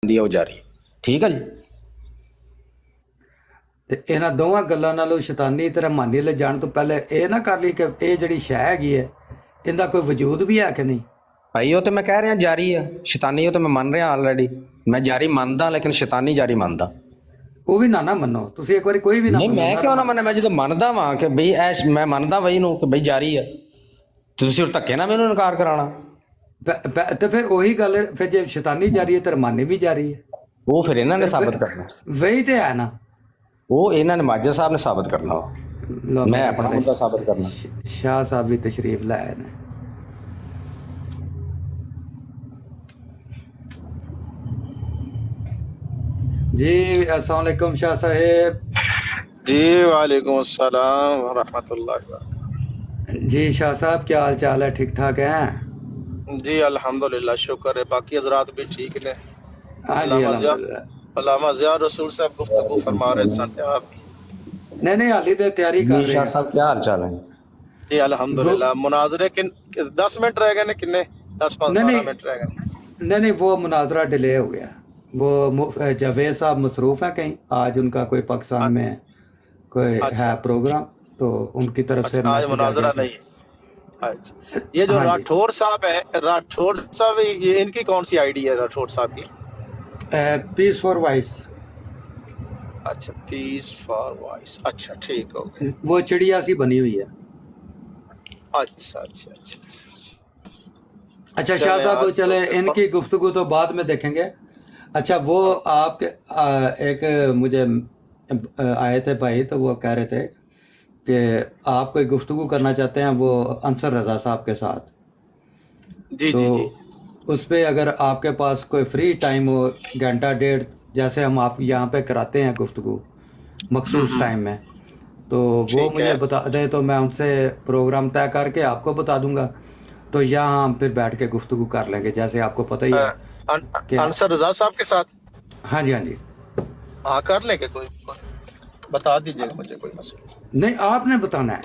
ਜਾਂਦੀ ਹੈ ਉਹ ਜਾਰੀ। ਠੀਕ ਹੈ ਜੀ। ਤੇ ਇਹਨਾਂ ਦੋਵਾਂ ਗੱਲਾਂ ਨਾਲੋਂ ਸ਼ੈਤਾਨੀ ਤੇ ਰਹਿਮਾਨੀ ਲੈ ਜਾਣ ਤੋਂ ਪਹਿਲੇ ਇਹ ਨਾ ਕਰ ਲਈ ਕਿ ਇਹ ਜਿਹੜੀ ਸ਼ੈ ਹੈਗੀ ਹੈ ਇਹਦਾ ਕੋਈ ਵਜੂਦ ਵੀ ਹੈ ਕਿ ਨਹੀਂ। ਭਾਈ ਉਹ ਤੇ ਮੈਂ ਕਹਿ ਰਿਹਾ ਜਾਰੀ ਆ, ਸ਼ੈਤਾਨੀ ਉਹ ਤੇ ਮੈਂ ਮੰਨ ਰਿਹਾ ਆਲਰੇਡੀ, ਮੈਂ ਜਾਰੀ ਮੰਨਦਾ, ਲੇਕਿਨ ਸ਼ੈਤਾਨੀ ਜਾਰੀ ਮੰਨਦਾ। ਉਹ ਵੀ ਨਾ ਮੰਨੋ ਤੁਸੀਂ ਇੱਕ ਵਾਰੀ, ਕੋਈ ਵੀ ਨਾ ਨਹੀਂ ਮੰਨੋ। ਮੈਂ ਕਿਉਂ ਨਾ ਮੰਨਾਂ, ਮੈਂ ਜਦੋਂ ਮੰਨਦਾ ਵਾਂ ਕਿ ਬਈ ਇਹ ਮੈਂ ਮੰਨਦਾ ਬਈ ਨੂੰ ਕਿ ਬਈ ਜਾਰੀ ਆ, ਤੇ ਤੁਸੀਂ ਧੱਕੇ ਨਾਲ ਮੈਨੂੰ ਇਨਕਾਰ ਕਰਾਉਣਾ। ਤੇ ਫਿਰ ਉਹੀ ਗੱਲ, ਫਿਰ ਜੇ ਸ਼ੈਤਾਨੀ ਜਾਰੀ ਹੈ ਤੇ ਰਹਿਮਾਨੀ ਵੀ ਜਾਰੀ ਹੈ। ਉਹ ਫਿਰ ਇਹਨਾਂ ਨੇ ਸਾਬਤ ਕਰਨਾ, ਵਹੀ ਤੇ ਹੈ ਨਾ। ਉਹ ਇਹਨਾਂ ਨੇ ਮਾਜਾ ਸਾਹਿਬ ਨੇ ਸਾਬਤ ਕਰਨਾ ਵਾ, ਮੈਂ ਆਪਣਾ ਮੁੱਦਾ ਸਾਬਤ ਕਰਨਾ। ਸ਼ਾਹ ਸਾਹਿਬ ਵੀ ਤਸ਼ਰੀਫ ਲਾਏ ਨੇ। جی السلام علیکم شاہ صاحب۔ جی وعلیکم السلام ورحمۃ اللہ وبرکاتہ۔ جی شاہ صاحب کیا حال چال ہے، ٹھیک ٹھاک ہیں؟ جی الحمدللہ شکر ہے، باقی حضرات بھی ٹھیک نے؟ ہاں جی الحمدللہ۔ علامہ ضیاء رسول صاحب گفتگو فرما رہے سن آپ۔ نہیں حالی تو تیاری کر رہے شاہ ہیں۔ صاحب کیا حال چال ہے؟ جی الحمدللہ۔ مناظرے 10 منٹ رہ گئے نا، کنے 10-15 منٹ رہ گئے؟ نہیں وہ مناظرہ ڈیلے ہو گیا، وہ جاوید صاحب مصروف ہیں کہیں، آج ان کا کوئی پاکستان میں کوئی ہے پروگرام، تو ان کی طرف سے آج مناظرہ نہیں۔ اچھا، یہ جو راٹھور صاحب ہیں، راٹھور صاحب یہ ان کی کون سی آئی ڈی ہے راٹھور صاحب کی؟ پیس فار وائس۔ اچھا پیس فار وائس، اچھا ٹھیک ہو گیا۔ وہ چڑیا سی بنی ہوئی ہے۔ اچھا اچھا اچھا اچھا شاہ صاحب کو چلے، ان کی گفتگو تو بعد میں دیکھیں گے۔ اچھا وہ آپ کے ایک مجھے آئے تھے بھائی، تو وہ کہہ رہے تھے کہ آپ کوئی گفتگو کرنا چاہتے ہیں وہ انصر رضا صاحب کے ساتھ۔ جی تو جی جی اس پہ اگر آپ کے پاس کوئی فری ٹائم ہو، گھنٹہ ڈیڑھ، جیسے ہم آپ یہاں پہ کراتے ہیں گفتگو مخصوص ٹائم میں، تو وہ مجھے بتا دیں تو میں ان سے پروگرام طے کر کے آپ کو بتا دوں گا، تو یہاں ہم پھر بیٹھ کے گفتگو کر لیں گے، جیسے آپ کو پتہ ہی ہے۔ انصر رضا صاحب کے ساتھ؟ ہاں جی ہاں جی، ہاں کر لیں گے، کوئی بتا دیجیے گا مجھے، کوئی مسئلہ نہیں آپ نے بتانا ہے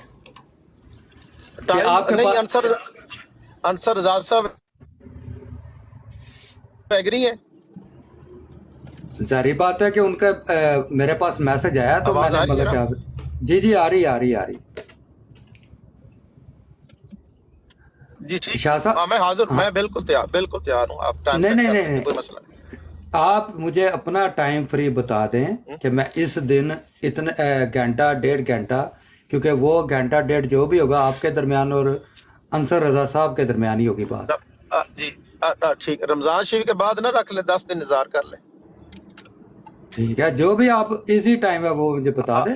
کہ آپ کے نہیں۔ پاس انصر رضا صاحب ایگری ہیں؟ ظاہری بات ہے کہ ان کا میرے پاس میسج آیا تو میں نے مطلب کیا، جی آ رہی۔ جی ٹھیک، شاہ صاحب میں حاضر، میں بالکل تیار ہوں، آپ ٹائم نہیں کوئی مسئلہ نہیں۔ آپ مجھے اپنا ٹائم فری بتا دیں کہ میں اس دن اتنا گھنٹہ ڈیڑھ گھنٹہ، کیونکہ وہ گھنٹہ ڈیڑھ جو بھی ہوگا آپ کے درمیان اور انصر رضا صاحب کے درمیان ہی ہوگی بات۔ جی ٹھیک، رمضان شریف کے بعد نہ رکھ لیں، 10 دن انتظار کر لیں۔ ٹھیک ہے، جو بھی آپ ایزی ٹائم ہے وہ مجھے بتا دیں۔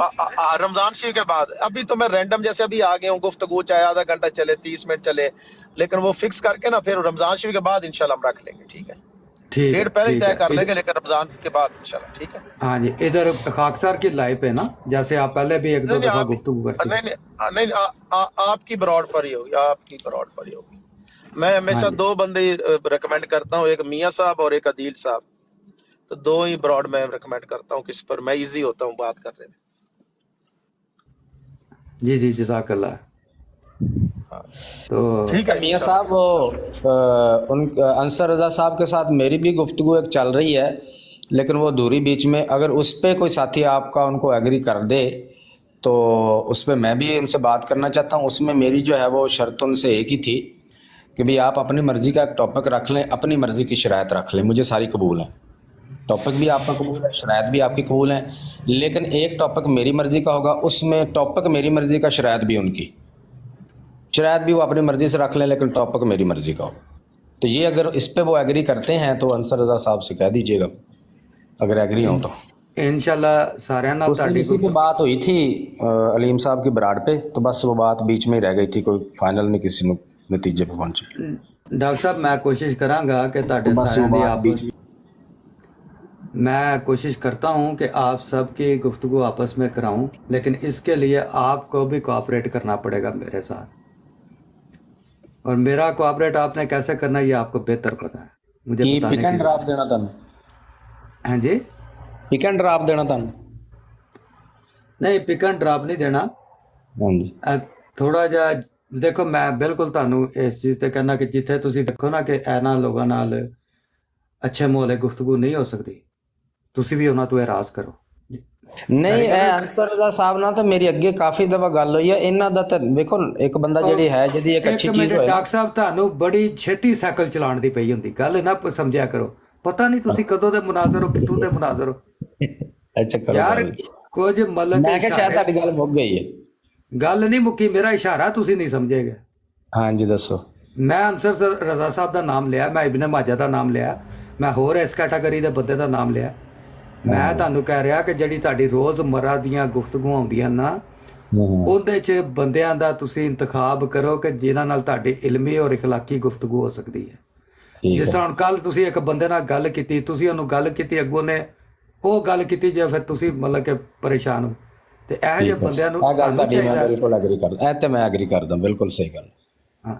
رمضان شریف کے بعد ابھی تو میں رینڈم جیسے ابھی آ گیا ہوں، گفتگو چاہے آدھا گھنٹہ چلے، 30 منٹ چلے، لیکن وہ فکس کر کے نا پھر رمضان شریف کے بعد انشاءاللہ ہم رکھ لیں گے، ٹھیک ہے؟ ڈیٹ پہلے ہی طے کر لیں گے، لیکن رمضان کے بعد انشاءاللہ، ٹھیک ہے؟ ہاں جی، ادھر خاکسار کی لائف ہے نا، جیسے آپ پہلے بھی ایک دو دفعہ گفتگو کرتے ہیں۔ نہیں آپ کی براڈ پر ہی ہوگی، آپ کی براڈ پر ہی ہوگی۔ میں ہمیشہ 2 بندے ریکمینڈ کرتا ہوں، ایک میاں صاحب اور ایک عدیل صاحب، تو 2 ہی براڈ میں ریکمینڈ کرتا ہوں، کس پر میں ایزی ہوتا ہوں بات کرنے میں۔ جی جزاک اللہ۔ تو ٹھیک ہے میاں صاحب انصر رضا صاحب کے ساتھ میری بھی گفتگو ایک چل رہی ہے، لیکن وہ دوری بیچ میں، اگر اس پہ کوئی ساتھی آپ کا ان کو ایگری کر دے تو اس پہ میں بھی ان سے بات کرنا چاہتا ہوں۔ اس میں میری جو ہے وہ شرط ان سے ایک ہی تھی کہ بھی آپ اپنی مرضی کا ایک ٹاپک رکھ لیں، اپنی مرضی کی شرائط رکھ لیں، مجھے ساری قبول ہیں، ٹاپک بھی آپ کا قبول ہے، شرائط بھی آپ کی قبول ہیں، لیکن ایک ٹاپک میری مرضی کا ہوگا، اس میں ٹاپک میری مرضی کا، شرائط بھی ان کی، شرائط بھی وہ اپنی مرضی سے رکھ لیں، لیکن ٹاپک میری مرضی کا ہو۔ تو یہ اگر اس پہ وہ ایگری کرتے ہیں تو انصر رضا صاحب سے کہہ دیجیے گا اگر ایگری ہوں تو۔ انشاءاللہ سارے نال تہاڈی اسی پہ بات ہوئی تھی علیم صاحب کی براڈ پہ، تو بس وہ بات بیچ میں ہی رہ گئی تھی، کوئی فائنل نہیں کسی نتیجے پہ پہنچی۔ ڈاکٹر صاحب میں کوشش کراں گا کہ تہاڈے سارے دی آپس، میں کوشش کرتا ہوں کہ آپ سب کی گفتگو آپس میں کراؤں، لیکن اس کے لیے آپ کو بھی کوآپریٹ کرنا پڑے گا میرے ساتھ، اور میرا کوآپریٹ آپ نے کیسے کرنا ہے یہ آپ کو بہتر پتا ہے، مجھے بتانے پک اینڈ ڈراپ دینا تھا؟ ہاں جی، پک اینڈ ڈراپ دینا تھا؟ نہیں پک اینڈ ڈراپ نہیں دینا، تھوڑا جا دیکھو میں بالکل تانوں اس چیز تے کہنا کہ جتھے تسی دیکھو نا کہ اینا لوگاں نال ਅੱਛੇ ਮਾਹੌਲ ਗੁਫ਼ਤਗੂ ਨਹੀਂ ਹੋ ਸਕਦੀ? ਤੁਸੀਂ ਵੀ ਉਹਨਾਂ ਤੋਂ ਇਰਾਜ਼ ਕਰੋ। ਨਹੀਂ, ਇਹ ਅਨਸਰ ਦਾ ਸਾਹਿਬ ਨਾਲ ਤਾਂ ਮੇਰੀ ਅੱਗੇ ਕਾਫੀ ਦਫਾ ਗੱਲ ਹੋਈ ਹੈ। ਇਹਨਾਂ ਦਾ ਤਾਂ ਵੇਖੋ, ਇੱਕ ਬੰਦਾ ਜਿਹੜੀ ਹੈ, ਜਿਹਦੀ ਇੱਕ ਅੱਛੀ ਇੱਕ ਚੀਜ਼ ਮਿੰਟ ਹੋਏ। ਡਾਕਟਰ ਸਾਹਿਬ, ਤੁਹਾਨੂੰ ਬੜੀ ਛੇਤੀ ਸਾਈਕਲ ਚਲਾਉਣ ਦੀ ਪਈ ਹੁੰਦੀ, ਗੱਲ ਨਾ ਸਮਝਿਆ ਕਰੋ। ਪਤਾ ਨਹੀਂ ਤੁਸੀਂ ਕਦੋਂ ਦੇ ਮੁਨਾਜ਼ਰ ਹੋ, ਕਿੱਥੋਂ ਦੇ ਮੁਨਾਜ਼ਰ ਹੋ ਅੱਛਾ ਕਰੋ ਯਾਰ। ਗੱਲ। ਕੁਝ ਮਤਲਬ ਮੈਂ ਕਿਹਾ ਸ਼ਾਇਦ ਤੁਹਾਡੀ ਗੱਲ ਮੁੱਕ ਗਈ ਹੈ। ਗੱਲ ਨਹੀਂ ਮੁੱਕੀ, ਮੇਰਾ ਇਸ਼ਾਰਾ ਤੁਸੀਂ ਨਹੀਂ ਸਮਝੇਗੇ। ਹਾਂਜੀ ਦੱਸੋ। ਮੈਂ ਅਨਸਰ ਰਜ਼ਾ ਸਾਹਿਬ ਦਾ ਨਾਮ ਲਿਆ, ਮੈਂ ਇਬਨ ਮਾਜਾ ਦਾ ਨਾਮ ਲਿਆ, ਮੈਂ ਹੋਰ ਇਸ ਕੈਟਾਗਰੀ ਦੇ ਬੰਦੇ ਦਾ ਨਾਮ ਲਿਆ। ਮੈਂ ਤੁਹਾਨੂੰ ਕਹਿ ਰਿਹਾ ਕਿ ਜਿਹੜੀ ਤੁਹਾਡੀ ਰੋਜ਼ਮਰਰਾ ਦੀਆਂ ਗੁਫ਼ਤਗੂਆਂ ਆਉਂਦੀਆਂ ਨਾ, ਉਹਦੇ 'ਚ ਬੰਦਿਆਂ ਦਾ ਤੁਸੀਂ ਇੰਤਖਾਬ ਕਰੋ ਕਿ ਜਿਨ੍ਹਾਂ ਨਾਲ ਤੁਹਾਡੀ ਇਲਮੀ ਔਰ ਇਖਲਾਕੀ ਗੁਫ਼ਤਗੂ ਹੋ ਸਕਦੀ ਹੈ। ਜਿਸ ਤਰ੍ਹਾਂ ਹੁਣ ਕੱਲ ਤੁਸੀਂ ਇੱਕ ਬੰਦੇ ਨਾਲ ਗੱਲ ਕੀਤੀ, ਤੁਸੀਂ ਉਹਨੂੰ ਗੱਲ ਕੀਤੀ, ਅੱਗੋਂ ਨੇ ਉਹ ਗੱਲ ਕੀਤੀ, ਜੇ ਫਿਰ ਤੁਸੀਂ ਮਤਲਬ ਕਿ ਪਰੇਸ਼ਾਨ ਹੋ, ਤੇ ਇਹੋ ਜਿਹੇ ਬੰਦਿਆਂ ਨੂੰ ਤੁਹਾਨੂੰ ਚਾਹੀਦਾ, ਬਿਲਕੁਲ ਐਗਰੀ ਕਰਦਾ, ਇਹ ਤੇ ਮੈਂ ਐਗਰੀ ਕਰਦਾ, ਬਿਲਕੁਲ ਸਹੀ ਗੱਲ। ਹਾਂ,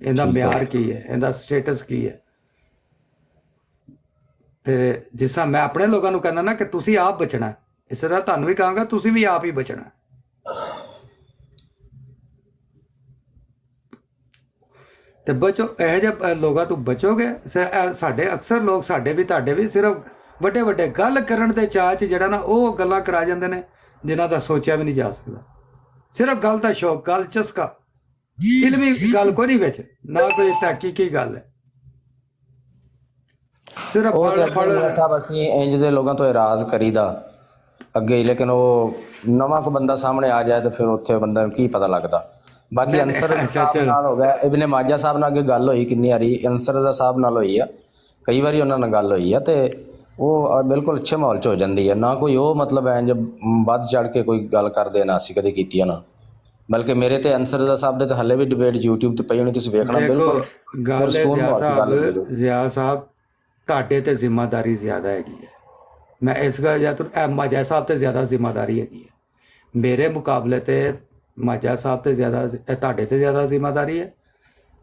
ਇਹਦਾ ਮਿਆਰ ਕੀ ਹੈ, ਇਹਦਾ ਸਟੇਟਸ ਕੀ ਹੈ। ਤੇ ਜਿਸ ਤਰ੍ਹਾਂ ਮੈਂ ਆਪਣੇ ਲੋਕਾਂ ਨੂੰ ਕਹਿੰਦਾ ਨਾ ਕਿ ਤੁਸੀਂ ਆਪ ਬਚਣਾ, ਇਸ ਤਰ੍ਹਾਂ ਤੁਹਾਨੂੰ ਵੀ ਕਹਾਂਗਾ ਤੁਸੀਂ ਵੀ ਆਪ ਹੀ ਬਚਣਾ। ਤੇ ਬਚੋ, ਇਹੋ ਜਿਹੇ ਲੋਕਾਂ ਤੋਂ ਬਚੋਗੇ। ਸਾਡੇ ਅਕਸਰ ਲੋਕ, ਸਾਡੇ ਵੀ ਤੁਹਾਡੇ ਵੀ, ਸਿਰਫ ਵੱਡੇ ਵੱਡੇ ਗੱਲ ਕਰਨ ਦੇ ਚਾਅ 'ਚ ਜਿਹੜਾ ਨਾ ਉਹ ਗੱਲਾਂ ਕਰਾ ਜਾਂਦੇ ਨੇ ਜਿਨ੍ਹਾਂ ਦਾ ਸੋਚਿਆ ਵੀ ਨਹੀਂ ਜਾ ਸਕਦਾ। ਸਿਰਫ ਗੱਲ ਦਾ ਸ਼ੌਕ, ਗੱਲ ਚਸਕਾ, ਇਲਮੀ ਗੱਲ ਕੋਈ ਨਹੀਂ ਵਿੱਚ, ਨਾ ਕੋਈ ਤਹਿਕੀਕੀ ਗੱਲ ਹੈ। ਸਿਰਫ ਸਾਹਿਬ ਅਸੀਂ ਇੰਜ ਦੇ ਲੋਕਾਂ ਤੋਂ ਇਰਾਜ਼ ਕਰੀਦਾ ਅੱਗੇ ਹੀ, ਲੇਕਿਨ ਉਹ ਨਵਾਂ ਕੋ ਬੰਦਾ ਸਾਹਮਣੇ ਆ ਜਾਏ ਤਾਂ ਫਿਰ ਉੱਥੇ ਬੰਦੇ ਨੂੰ ਕੀ ਪਤਾ ਲੱਗਦਾ। ਬਾਕੀ ਅਨਸਰ ਸਾਹਿਬ ਨਾਲ ਹੋ ਗਿਆ, ਇਬਨ ਮਾਜਾ ਸਾਹਿਬ ਨਾਲ ਅੱਗੇ ਗੱਲ ਹੋਈ ਕਿੰਨੀ ਵਾਰੀ, ਅਨਸਰ ਦਾ ਸਾਹਿਬ ਨਾਲ ਹੋਈ ਆ, ਕਈ ਵਾਰੀ ਉਹਨਾਂ ਨਾਲ ਗੱਲ ਹੋਈ ਆ, ਤੇ ਉਹ ਬਿਲਕੁਲ ਅੱਛੇ ਮਾਹੌਲ 'ਚ ਹੋ ਜਾਂਦੀ ਹੈ। ਨਾ ਕੋਈ ਉਹ ਮਤਲਬ ਇੰਜ ਵੱਧ ਚੜ ਕੇ ਕੋਈ ਗੱਲ ਕਰਦੇ, ਨਾ ਅਸੀਂ ਕਦੇ ਕੀਤੀ ਨਾ। ਬਲਕਿ ਮੇਰੇ ਤੇ ਅਨਸਰ ਦਾ ਸਾਹਿਬ ਦੇ ਤਾਂ ਹਲੇ ਵੀ ਡਿਬੇਟ YouTube ਤੇ ਪਈ ਹੋਣੀ, ਤੁਸੀਂ ਵੇਖਣਾ। ਬਿਲਕੁਲ ਗੱਲ ਜ਼ਿਆ ਸਾਹਿਬ, ਤੁਹਾਡੇ ਤੇ ਜ਼ਿੰਮੇਵਾਰੀ ਜ਼ਿਆਦਾ ਹੈਗੀ ਹੈ। ਮੈਂ ਇਸ ਗੱਲ ਜਾਂ ਤਾਂ ਮਾਜਾ ਸਾਹਿਬ ਤੇ ਜ਼ਿਆਦਾ ਜ਼ਿੰਮੇਵਾਰੀ ਹੈਗੀ ਹੈ ਮੇਰੇ ਮੁਕਾਬਲੇ ਤੇ। ਮਾਜਾ ਸਾਹਿਬ ਤੇ ਜ਼ਿਆਦਾ, ਤੁਹਾਡੇ ਤੇ ਜ਼ਿਆਦਾ ਜ਼ਿੰਮੇਵਾਰੀ ਹੈ।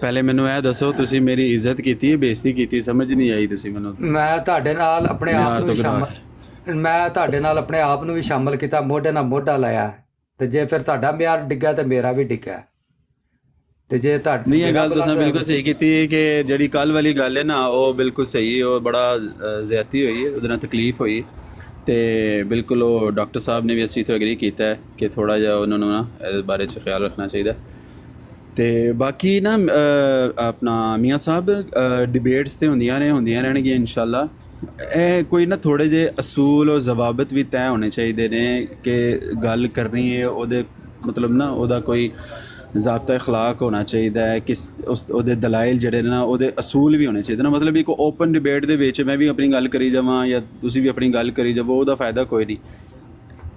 ਪਹਿਲੇ ਮੈਨੂੰ ਇਹ ਦੱਸੋ, ਤੁਸੀਂ ਮੇਰੀ ਇੱਜ਼ਤ ਕੀਤੀ ਹੈ, ਬੇਇੱਜ਼ਤੀ ਕੀਤੀ, ਸਮਝ ਨਹੀਂ ਆਈ ਤੁਸੀਂ ਮੈਨੂੰ। ਮੈਂ ਤੁਹਾਡੇ ਨਾਲ ਆਪਣੇ ਆਪ ਨੂੰ ਵੀ ਸ਼ਾਮਲ ਕੀਤਾ, ਮੋਢੇ ਨਾਲ ਮੋਢਾ ਲਾਇਆ, ਤੇ ਜੇ ਫਿਰ ਤੁਹਾਡਾ ਮਿਆਰ ਡਿੱਗਾ ਤੇ ਮੇਰਾ ਵੀ ਡਿੱਗਾ। ਤੇ ਜੇ ਤੁਹਾਡੀ ਨਹੀਂ, ਇਹ ਗੱਲ ਤੁਸੀਂ ਬਿਲਕੁਲ ਸਹੀ ਕੀਤੀ ਹੈ ਕਿ ਜਿਹੜੀ ਕੱਲ ਵਾਲੀ ਗੱਲ ਹੈ ਨਾ, ਉਹ ਬਿਲਕੁਲ ਸਹੀ, ਉਹ ਬੜਾ ਜ਼ਿਆਦਤੀ ਹੋਈ ਹੈ, ਉਹਦੇ ਨਾਲ ਤਕਲੀਫ ਹੋਈ। ਤੇ ਬਿਲਕੁਲ ਉਹ ਡਾਕਟਰ ਸਾਹਿਬ ਨੇ ਵੀ ਅਸੀਂ ਤੋਂ ਐਗਰੀ ਕੀਤਾ ਹੈ ਕਿ ਥੋੜਾ ਜਿਹਾ ਉਹਨਾਂ ਨੂੰ ਨਾ ਇਸ ਬਾਰੇ 'ਚ ਖਿਆਲ ਰੱਖਣਾ ਚਾਹੀਦਾ। ਤੇ ਬਾਕੀ ਨਾ ਆਪਣਾ ਮੀਆਂ ਸਾਹਿਬ ਡਿਬੇਟਸ ਤੇ ਹੁੰਦੀਆਂ ਰਹਿਣਗੀਆਂ ਇਨਸ਼ਾਅੱਲਾ। ਇਹ ਕੋਈ ਨਾ ਥੋੜ੍ਹੇ ਜਿਹੇ ਅਸੂਲ ਔਰ ਜ਼ਵਾਬਤ ਵੀ ਤੈਅ ਹੋਣੇ ਚਾਹੀਦੇ ਨੇ ਕਿ ਗੱਲ ਕਰਨੀ ਹੈ, ਉਹਦੇ ਮਤਲਬ ਨਾ ਉਹਦਾ ਕੋਈ ਜ਼ਾਬਤਾ ਇਖਲਾਕ ਹੋਣਾ ਚਾਹੀਦਾ ਹੈ, ਕਿਸ ਉਹਦੇ ਦਲਾਇਲ ਜਿਹੜੇ ਨੇ ਨਾ ਉਹਦੇ ਅਸੂਲ ਵੀ ਹੋਣੇ ਚਾਹੀਦੇ ਨੇ। ਮਤਲਬ ਇੱਕ ਓਪਨ ਡਿਬੇਟ ਦੇ ਵਿੱਚ ਮੈਂ ਵੀ ਆਪਣੀ ਗੱਲ ਕਰੀ ਜਾਵਾਂ ਜਾਂ ਤੁਸੀਂ ਵੀ ਆਪਣੀ ਗੱਲ ਕਰੀ ਜਾਵੋ, ਉਹਦਾ ਫਾਇਦਾ ਕੋਈ ਨਹੀਂ।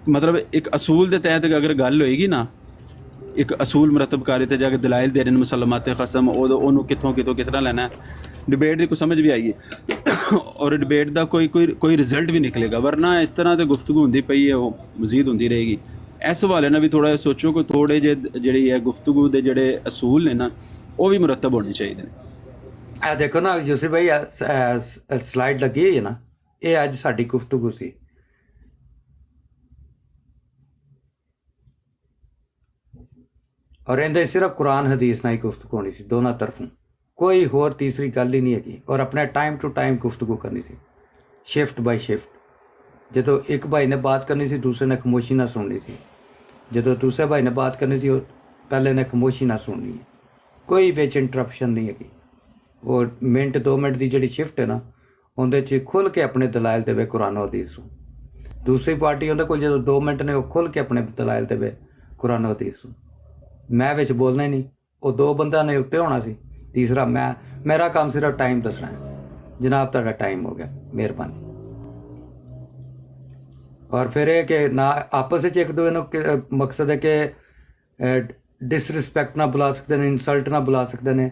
ਮਤਲਬ ਇੱਕ ਅਸੂਲ ਦੇ ਤਹਿਤ ਅਗਰ ਗੱਲ ਹੋਏਗੀ ਨਾ, ਇੱਕ ਅਸੂਲ ਮੁਰਤਬਕਾਰੀ ਤੇ ਜਾ ਕੇ ਦਲਾਇਲ ਦੇ ਰਹੇ ਨੇ, ਮੁਸਲਮਾਤ ਖਸਮ, ਉਹਨੂੰ ਕਿੱਥੋਂ ਕਿਸ ਤਰ੍ਹਾਂ ਲੈਣਾ, ਡਿਬੇਟ ਦੀ ਕੋਈ ਸਮਝ ਵੀ ਆਈਏ ਔਰ ਡਿਬੇਟ ਦਾ ਕੋਈ ਰਿਜ਼ਲਟ ਵੀ ਨਿਕਲੇਗਾ। ਵਰਨਾ ਇਸ ਤਰ੍ਹਾਂ ਤੇ ਗੁਫ਼ਤਗੂ ਹੁੰਦੀ ਪਈ ਹੈ, ਉਹ ਮਜ਼ੀਦ ਹੁੰਦੀ ਰਹੇਗੀ। ਇਸ ਹਵਾਲੇ ਨਾਲ ਵੀ ਥੋੜ੍ਹਾ ਸੋਚੋ ਕਿ ਥੋੜ੍ਹੇ ਜਿਹੇ ਜਿਹੜੀ ਹੈ ਗੁਫ਼ਤਗੂ ਦੇ ਜਿਹੜੇ ਅਸੂਲ ਨੇ ਨਾ, ਉਹ ਵੀ ਮੁਰਤਬ ਹੋਣੇ ਚਾਹੀਦੇ ਨੇ। ਇਹ ਦੇਖੋ ਨਾ ਯੂਸੁਫ ਭਾਈ, ਸਲਾਈਡ ਲੱਗੀ ਹੋਈ ਹੈ ਨਾ, ਇਹ ਅੱਜ ਸਾਡੀ ਗੁਫ਼ਤਗੂ ਸੀ। ਔਰ ਇਹਦੇ ਸਿਰਫ ਕੁਰਾਨ ਹਦੀਸ ਨਾਲ ਹੀ ਗੁਫ਼ਤਗੂ ਹੋਣੀ ਸੀ ਦੋਨਾਂ ਤਰਫੋਂ, ਕੋਈ ਹੋਰ ਤੀਸਰੀ ਗੱਲ ਹੀ ਨਹੀਂ ਹੈਗੀ। ਔਰ ਆਪਣੇ ਟਾਈਮ ਟੂ ਟਾਈਮ ਗੁਫ਼ਤਗੂ ਕਰਨੀ ਸੀ, ਸ਼ਿਫਟ ਬਾਈ ਸ਼ਿਫਟ। ਜਦੋਂ ਇੱਕ ਭਾਈ ਨੇ ਬਾਤ ਕਰਨੀ ਸੀ ਦੂਸਰੇ ਨੇ ਖਾਮੋਸ਼ੀ ਨਾਲ ਸੁਣਨੀ ਸੀ, ਜਦੋਂ ਦੂਸਰੇ ਭਾਈ ਨੇ ਬਾਤ ਕਰਨੀ ਸੀ ਉਹ ਪਹਿਲੇ ਨੇ ਖਾਮੋਸ਼ੀ ਨਾਲ ਸੁਣਨੀ ਹੈ, ਕੋਈ ਵਿੱਚ ਇੰਟਰਪਸ਼ਨ ਨਹੀਂ ਹੈਗੀ। ਉਹ ਮਿੰਟ 2 ਮਿੰਟ ਦੀ ਜਿਹੜੀ ਸ਼ਿਫਟ ਹੈ ਨਾ ਉਹਦੇ 'ਚ ਖੁੱਲ੍ਹ ਕੇ ਆਪਣੇ ਦਲਾਇਲ ਦੇਵੇ ਕੁਰਾਨ ਹਦੀਸ ਨੂੰ। ਦੂਸਰੀ ਪਾਰਟੀ ਉਹਦੇ ਕੋਲ ਜਦੋਂ 2 ਮਿੰਟ ਨੇ ਉਹ ਖੁੱਲ੍ਹ ਕੇ ਆਪਣੇ ਦਲਾਇਲ ਦੇਵੇ ਕੁਰਾਨ ਹਦੀਸ ਨੂੰ। ਮੈਂ ਵਿੱਚ ਬੋਲਣਾ ਹੀ ਨਹੀਂ, ਉਹ 2 ਬੰਦਿਆਂ ਨੇ ਉੱਤੇ ਹੋਣਾ ਸੀ, ਤੀਸਰਾ ਮੈਂ। ਮੇਰਾ ਕੰਮ ਸਿਰਫ ਟਾਈਮ ਦੱਸਣਾ ਹੈ। ਜਨਾਬ ਤੁਹਾਡਾ ਟਾਈਮ ਹੋ ਗਿਆ, ਮਿਹਰਬਾਨੀ। ਔਰ ਫਿਰ ਇਹ ਕਿ ਨਾ ਆਪਸ ਵਿੱਚ ਇੱਕ ਦੂਜੇ ਨੂੰ ਮਕਸਦ ਹੈ ਕਿ ਡਿਸਰਿਸਪੈਕਟ ਨਾ ਬੁਲਾ ਸਕਦੇ ਨੇ, ਇਨਸਲਟ ਨਾ ਬੁਲਾ ਸਕਦੇ ਨੇ,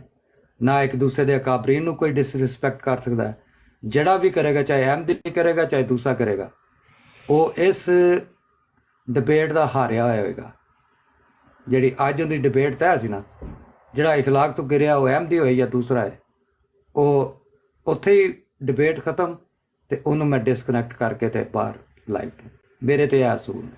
ਨਾ ਇੱਕ ਦੂਸਰੇ ਦੇ ਅਕਾਬਰੀਨ ਨੂੰ ਕੋਈ ਡਿਸਰਿਸਪੈਕਟ ਕਰ ਸਕਦਾ ਹੈ। ਜਿਹੜਾ ਵੀ ਕਰੇਗਾ, ਚਾਹੇ ਅਹਿਮਦੀ ਕਰੇਗਾ ਚਾਹੇ ਦੂਸਰਾ ਕਰੇਗਾ, ਉਹ ਇਸ ਡਿਬੇਟ ਦਾ ਹਾਰਿਆ ਹੋਇਆ ਹੋਏਗਾ। ਜਿਹੜੀ ਅੱਜ ਉਹਦੀ ਡਿਬੇਟ ਤੈਅ ਸੀ ਨਾ, ਜਿਹੜਾ ਇਖਲਾਕ ਤੋਂ ਗਿਰਿਆ ਉਹ ਅਹਿਮਦੀ ਹੋਏ ਜਾਂ ਦੂਸਰਾ ਹੈ, ਉਹ ਉੱਥੇ ਹੀ ਡਿਬੇਟ ਖਤਮ ਤੇ ਉਹਨੂੰ ਮੈਂ ਡਿਸਕਨੈਕਟ ਕਰਕੇ ਤੇ ਬਾਹਰ ਲਾਈਵ। ਮੇਰੇ ਤੇ ਇਹ ਅਸੂਲ ਨੇ।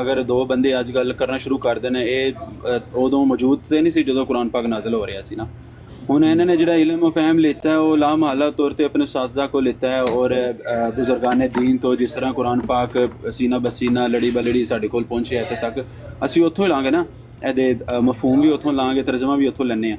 ਅਗਰ 2 ਬੰਦੇ ਅੱਜ ਗੱਲ ਕਰਨਾ ਸ਼ੁਰੂ ਕਰ ਦੇਣ, ਇਹ ਉਦੋਂ ਮੌਜੂਦ ਤੇ ਨਹੀਂ ਸੀ ਜਦੋਂ ਕੁਰਾਨ ਪਾਕ ਨਾਜ਼ਿਲ ਹੋ ਰਿਹਾ ਸੀ ਨਾ। ਹੁਣ ਇਹਨਾਂ ਨੇ ਜਿਹੜਾ ਇਲਮ ਫਹਿਮ ਲਿੱਤਾ ਹੈ ਉਹ ਲਾਮਹੱਲਾ ਤੌਰ ਤੇ ਆਪਣੇ ਉਸਤਾਜ਼ਾ ਕੋ ਲਿੱਤਾ ਹੈ ਔਰ ਬਜ਼ੁਰਗਾਨ ਦੀਨ ਤੋਂ, ਜਿਸ ਤਰ੍ਹਾਂ ਕੁਰਾਨ ਪਾਕ ਸੀਨਾ ਬਸੀਨਾ ਲੜੀ ਬਲੜੀ ਸਾਡੇ ਕੋਲ ਪਹੁੰਚਿਆ ਇੱਥੇ ਤੱਕ, ਅਸੀਂ ਉੱਥੋਂ ਹੀ ਲਾਂਗੇ ਨਾ, ਇਹਦੇ ਮਫਹੂਮ ਵੀ ਉੱਥੋਂ ਲਾਂਗੇ, ਤਰਜਮਾ ਵੀ ਉੱਥੋਂ ਲੈਂਦੇ ਹਾਂ।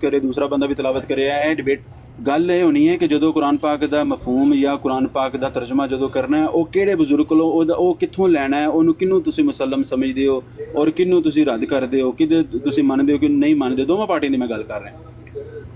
ਕਰੇ ਦੂਸਰਾ ਬੰਦਾ ਵੀ ਤਲਾਵਤ ਕਰੇ, ਇਹ ਡਿਬੇਟ ਗੱਲ ਇਹ ਹੋਣੀ ਹੈ ਕਿ ਜਦੋਂ ਕੁਰਾਨ ਪਾਕ ਦਾ ਮਫਹੂਮ ਜਾਂ ਕੁਰਾਨ ਪਾਕ ਦਾ ਤਰਜਮਾ ਜਦੋਂ ਕਰਨਾ ਹੈ, ਉਹ ਕਿਹੜੇ ਬਜ਼ੁਰਗ ਕੋਲੋਂ ਉਹ ਕਿੱਥੋਂ ਲੈਣਾ ਹੈ, ਉਹਨੂੰ ਕਿਹਨੂੰ ਤੁਸੀਂ ਮੁਸਲਮ ਸਮਝਦੇ ਹੋ ਔਰ ਕਿਹਨੂੰ ਤੁਸੀਂ ਰੱਦ ਕਰਦੇ ਹੋ, ਕਿਹਦੇ ਤੁਸੀਂ ਮੰਨਦੇ ਹੋ ਕਿ ਨਹੀਂ ਮੰਨਦੇ। ਦੋਵਾਂ ਪਾਰਟੀਆਂ ਦੀ ਮੈਂ ਗੱਲ ਕਰ ਰਿਹਾ।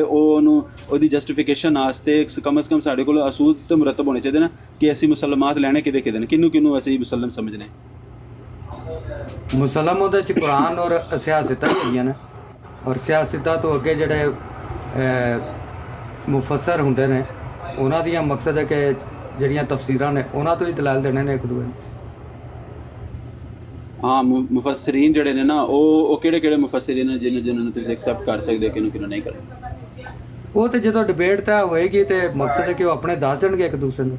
ਉਹਨੂੰ ਉਹਦੀ ਜਸਟੀਫਿਕੇਸ਼ਨ ਵਾਸਤੇ ਕਮ ਸੇ ਕਮ ਸਾਡੇ ਕੋਲ ਅਸੂਲ ਤੇ ਮੁਰਤਬ ਹੋਣੇ ਚਾਹੀਦੇ ਨਾ ਕਿ ਅਸੀਂ ਮੁਸਲਮਾਤ ਲੈਣੇ ਕਿਹਦੇ ਕਿਹਦੇ ਨੇ, ਕਿਹਨੂੰ ਅਸੀਂ ਮੁਸਲਮ ਸਮਝਨੇ। ਮੁਸਲਮ ਉਹਦੇ 'ਚ ਕੁਰਾਨ ਔਰ ਸਿਆਸਤਾਂ ਹੈਗੀਆਂ ਨੇ, ਔਰ ਸਿਆਸਤਾਂ ਤੋਂ ਅੱਗੇ ਜਿਹੜੇ ਮੁਫੱਸਰ ਹੁੰਦੇ ਨੇ ਉਹਨਾਂ ਦੀਆਂ ਮਕਸਦ ਹੈ ਕਿ ਜਿਹੜੀਆਂ ਤਫਸੀਰਾਂ ਨੇ ਉਹਨਾਂ ਤੋਂ ਹੀ ਦਲਾਲ ਦੇਣੇ ਨੇ ਇੱਕ ਦੂਜੇ ਨੂੰ। ਹਾਂ, ਮੁਫੱਸਰੀਨ ਜਿਹੜੇ ਨੇ ਨਾ ਉਹ ਕਿਹੜੇ ਮੁਫੱਸਰੀਨ ਨੇ ਜਿਨ੍ਹਾਂ ਨੂੰ ਤੁਸੀਂ ਐਕਸੈਪਟ ਕਰ ਸਕਦੇ ਹੋ, ਕਿਹਨੂੰ ਨਹੀਂ ਕਰਦੇ। ਉਹ ਤੇ ਜਦੋਂ ਡਿਬੇਟ ਤਾਂ ਹੋਏਗੀ ਤੇ ਮਕਸਦ ਹੈ ਕਿ ਉਹ ਆਪਣੇ ਦੱਸ ਦੇਣਗੇ ਇੱਕ ਦੂਸਰੇ ਨੂੰ।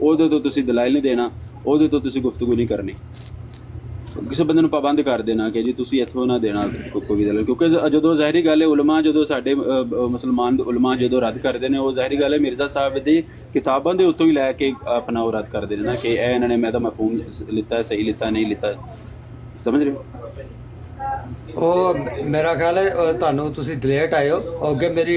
ਉਹਦੇ ਤੋਂ ਤੁਸੀਂ ਦਲਾਇਲ ਨਹੀਂ ਦੇਣਾ, ਉਹਦੇ ਤੋਂ ਤੁਸੀਂ ਗੁਫ਼ਤਗੂ ਨਹੀਂ ਕਰਨੀ, ਕਿਸੇ ਬੰਦੇ ਨੂੰ ਪਾਬੰਦ ਕਰ ਦੇਣਾ ਕਿ ਜੀ ਤੁਸੀਂ ਇੱਥੋਂ ਨਾ ਦੇਣਾ ਕੋਈ ਦਲਾਇਲ। ਕਿਉਂਕਿ ਜਦੋਂ ਜ਼ਾਹਿਰੀ ਗੱਲ ਹੈ ਉਲਮਾ, ਜਦੋਂ ਸਾਡੇ ਮੁਸਲਮਾਨ ਉਲਮਾ ਜਦੋਂ ਰੱਦ ਕਰਦੇ ਨੇ, ਉਹ ਜ਼ਾਹਿਰੀ ਗੱਲ ਹੈ ਮਿਰਜ਼ਾ ਸਾਹਿਬ ਦੀ ਕਿਤਾਬਾਂ ਦੇ ਉੱਤੋਂ ਹੀ ਲੈ ਕੇ ਆਪਣਾ ਉਹ ਰੱਦ ਕਰਦੇ ਨੇ ਨਾ ਕਿ ਇਹ ਇਹਨਾਂ ਨੇ ਮੈਂ ਤਾਂ ਮਫਹੂਮ ਲਿੱਤਾ, ਸਹੀ ਲਿੱਤਾ, ਨਹੀਂ ਲਿੱਤਾ, ਸਮਝ ਰਹੇ ਹੋ। ਉਹ ਮੇਰਾ ਖਿਆਲ ਹੈ ਤੁਹਾਨੂੰ ਤੁਸੀਂ ਲੇਟ ਆਏ ਹੋ, ਅੱਗੇ ਮੇਰੀ